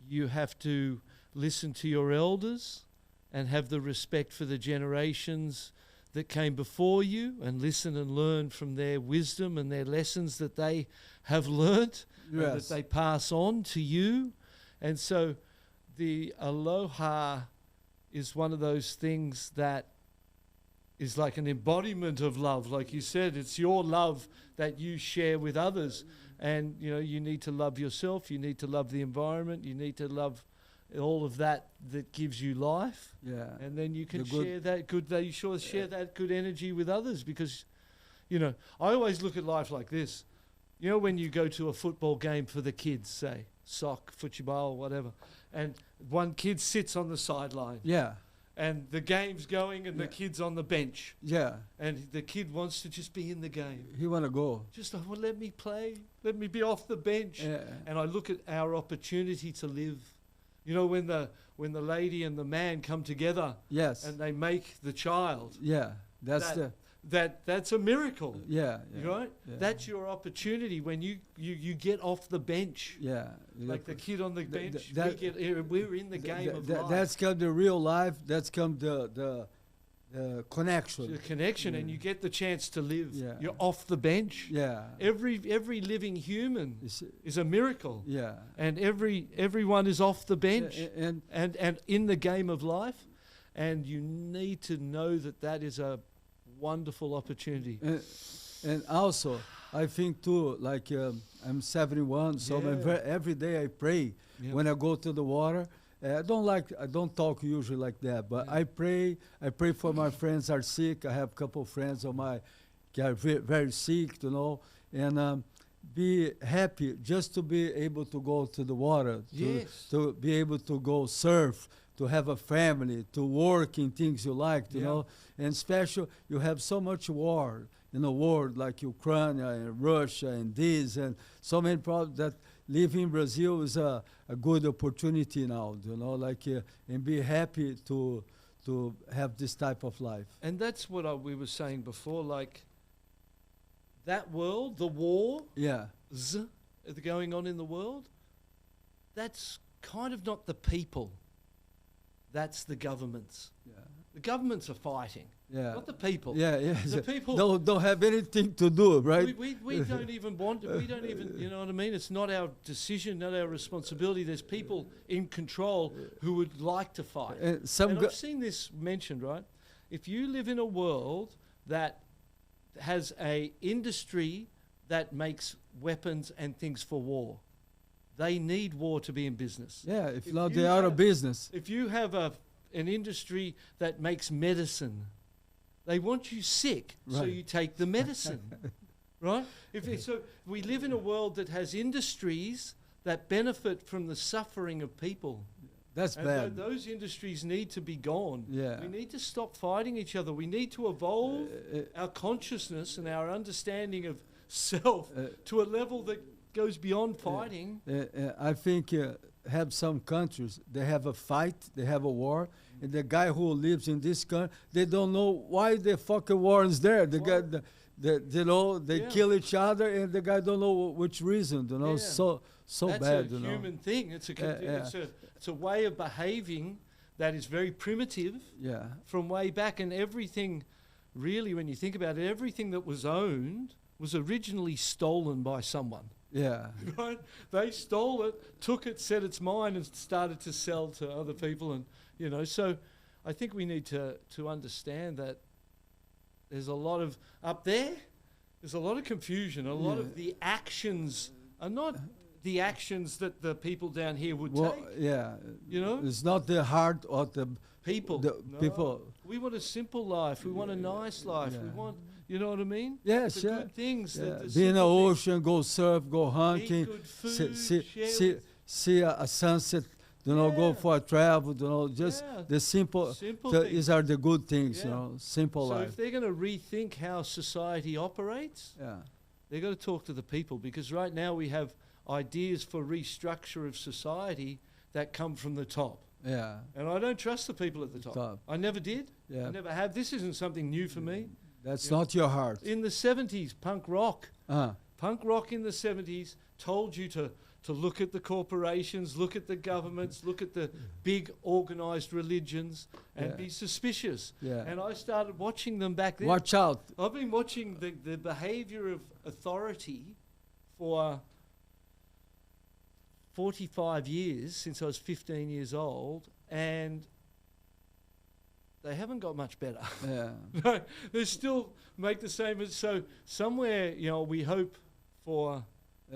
Speaker 2: you have to listen to your elders and have the respect for the generations that came before you and listen and learn from their wisdom and their lessons that they have learnt and that they pass on to you. And so the Aloha is one of those things that is like an embodiment of love. Like you said, it's your love that you share with others. And, you need to love yourself. You need to love the environment. You need to love all of that gives you life.
Speaker 1: Yeah.
Speaker 2: And then you can share that good, share that good energy with others because, I always look at life like this. When you go to a football game for the kids, say, football, whatever, and one kid sits on the sideline.
Speaker 1: Yeah.
Speaker 2: And the game's going and the kid's on the bench.
Speaker 1: Yeah.
Speaker 2: And the kid wants to just be in the game.
Speaker 1: He want to go.
Speaker 2: Just, let me play. Let me be off the bench.
Speaker 1: Yeah.
Speaker 2: And I look at our opportunity to live. When the lady and the man come together, and they make the child.
Speaker 1: Yeah,
Speaker 2: that's a miracle.
Speaker 1: Yeah,
Speaker 2: right. Yeah. That's your opportunity when you get off the bench.
Speaker 1: Yeah,
Speaker 2: like the kid on the bench. We're in the game of life.
Speaker 1: That's come the real life. That's come the connection.
Speaker 2: The connection, and you get the chance to live. Yeah. You're off the bench.
Speaker 1: Yeah.
Speaker 2: Every living human is a miracle.
Speaker 1: Yeah.
Speaker 2: And everyone is off the bench and in the game of life, and you need to know that is a wonderful opportunity.
Speaker 1: And also, I think too, like I'm 71, so every day I pray when I go to the water. I don't talk usually like that, but I pray for my friends are sick. I have a couple of friends of mine that are very sick, and be happy just to be able to go to the water, to be able to go surf, to have a family, to work in things you like, and special, you have so much war in the world like Ukraine and Russia and this and so many problems that living in Brazil is a good opportunity now, and be happy to have this type of life.
Speaker 2: And that's what we were saying before, like that world, the war, going on in the world, that's kind of not the people. That's the governments.
Speaker 1: Yeah.
Speaker 2: The governments are fighting, not the people.
Speaker 1: The people don't have anything to do, right?
Speaker 2: We don't even want to, we don't even, you know what I mean? It's not our decision, not our responsibility. There's people in control who would like to fight. And I've seen this mentioned, right? If you live in a world that has a industry that makes weapons and things for war, they need war to be in business.
Speaker 1: Yeah, if not, they're out of business.
Speaker 2: If you have an industry that makes medicine, they want you sick, so you take the medicine, right? So we live in a world that has industries that benefit from the suffering of people.
Speaker 1: That's bad.
Speaker 2: Those industries need to be gone.
Speaker 1: Yeah.
Speaker 2: We need to stop fighting each other. We need to evolve our consciousness and our understanding of self to a level that goes beyond fighting.
Speaker 1: I think have some countries, they have a fight, they have a war, and the guy who lives in this country, they don't know why the fucking war is there. The guy, they kill each other, and the guy don't know which reason. So
Speaker 2: that's
Speaker 1: bad.
Speaker 2: That's a human thing. It's a way of behaving that is very primitive. From way back, and everything, really, when you think about it, everything that was owned was originally stolen by someone. Right? They stole it, took it, set its mind, and started to sell to other people. And, so I think we need to understand that there's a lot of, up there's a lot of confusion. A lot of the actions are not the actions that the people down here would take. It's not the heart of the people.
Speaker 1: People.
Speaker 2: We want a simple life. We want a nice life. We want, you know what I mean?
Speaker 1: Yes,
Speaker 2: the good things.
Speaker 1: Be in the ocean, go surf, go hunting,
Speaker 2: eat good food,
Speaker 1: see a sunset. Go for a travel. Just the simple. These are the good things. Simple life.
Speaker 2: So if they're going to rethink how society operates, they've got to talk to the people, because right now we have ideas for restructure of society that come from the top. And I don't trust the people at the top. I never did. I never have. This isn't something new for me.
Speaker 1: That's not your heart.
Speaker 2: In the 70s, punk rock in the 70s told you to look at the corporations, look at the governments, look at the big organized religions, and be suspicious. And I started watching them back then.
Speaker 1: Watch out.
Speaker 2: I've been watching the behavior of authority for 45 years, since I was 15 years old, and they haven't got much better. No, they still make the same. So somewhere, we hope for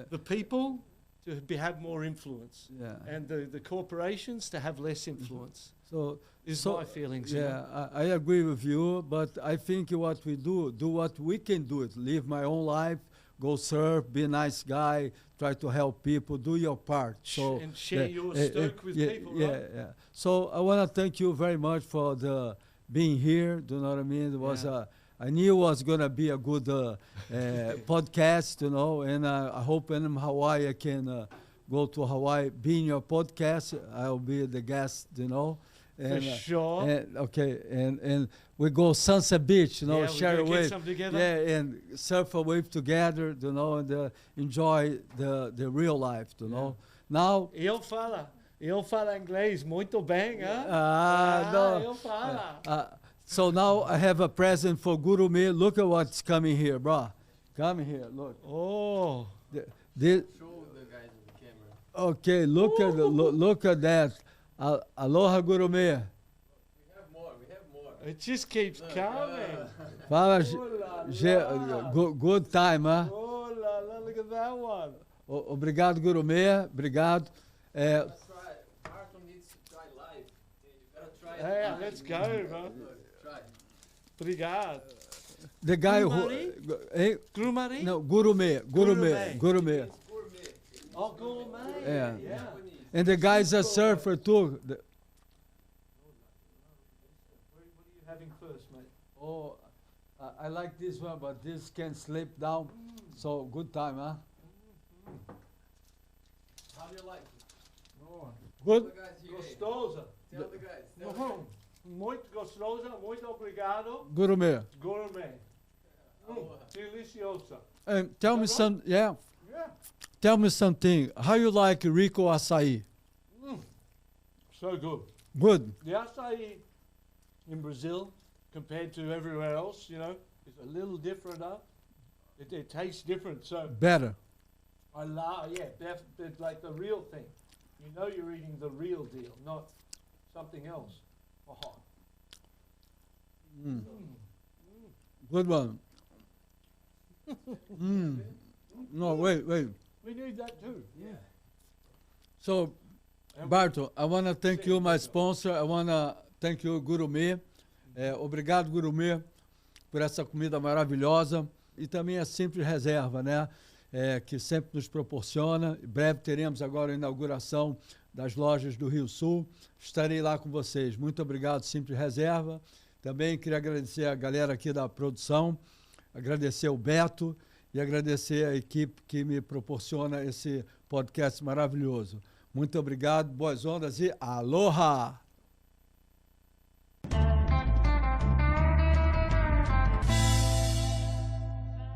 Speaker 2: the people to have more influence, and the corporations to have less influence. So my feelings.
Speaker 1: I agree with you, but I think what we do what we can do. Live my own life, go surf, be a nice guy, try to help people, do your part. So
Speaker 2: and share your stoke with people, right?
Speaker 1: So I want to thank you very much for being here. Do you know what I mean? It was I knew it was going to be a good podcast, and I hope in Hawaii I can go to Hawaii, be in your podcast. I'll be the guest, And,
Speaker 2: for sure.
Speaker 1: And we go Sunset Beach, share a wave. And surf a wave together, and enjoy the real life, Now.
Speaker 2: Ele fala inglês muito bem, hein? Ele fala.
Speaker 1: So now I have a present for Guru Me. Look at what's coming here, bro. Come here, look.
Speaker 2: Oh.
Speaker 3: Show the guys in the camera.
Speaker 1: Okay, look at that. Aloha, Guru Me.
Speaker 3: We have more.
Speaker 2: It just keeps coming.
Speaker 1: Fala, good time, huh?
Speaker 2: Oh, look at that one.
Speaker 1: Obrigado, Guru Me. Obrigado.
Speaker 3: Let's try. Martin needs to try live. You gotta try it.
Speaker 2: Hey, let's go, man.
Speaker 3: Try.
Speaker 2: Obrigado.
Speaker 1: The guy
Speaker 2: Guru Mari?
Speaker 1: No, Guru Me.
Speaker 2: Gourmet. Oh, gourmet.
Speaker 1: Yeah. And the guy's a surfer too.
Speaker 2: What are you having first, mate?
Speaker 1: Oh, I like this one, but this can slip down. So good time, huh?
Speaker 3: How do you like it?
Speaker 2: Oh.
Speaker 1: Good.
Speaker 2: Gostosa.
Speaker 3: Tell the guys.
Speaker 2: Muito gostosa, muito obrigado.
Speaker 1: Gourmet.
Speaker 2: Gourmet. Deliciosa.
Speaker 1: And tell me some, Tell me something. How you like Rico açaí?
Speaker 2: So good.
Speaker 1: Good.
Speaker 2: The açaí in Brazil compared to everywhere else, you know. It's a little different, it tastes different, so...
Speaker 1: Better.
Speaker 2: It's like the real thing. You know you're eating the real deal, not something else. Oh.
Speaker 1: Good one. No, wait.
Speaker 2: We need that too. Yeah.
Speaker 1: So, Barton, I want to thank you, my sponsor. I want to thank you, Gourmet. Obrigado, Gourmet, por essa comida maravilhosa. E também a Simples Reserva, né? Que sempre nos proporciona. Em breve teremos agora a inauguração das lojas do Rio Sul. Estarei lá com vocês. Muito obrigado, Simples Reserva. Também queria agradecer a galera aqui da produção, agradecer o Beto e agradecer a equipe que me proporciona esse podcast maravilhoso. Muito obrigado, boas ondas e aloha!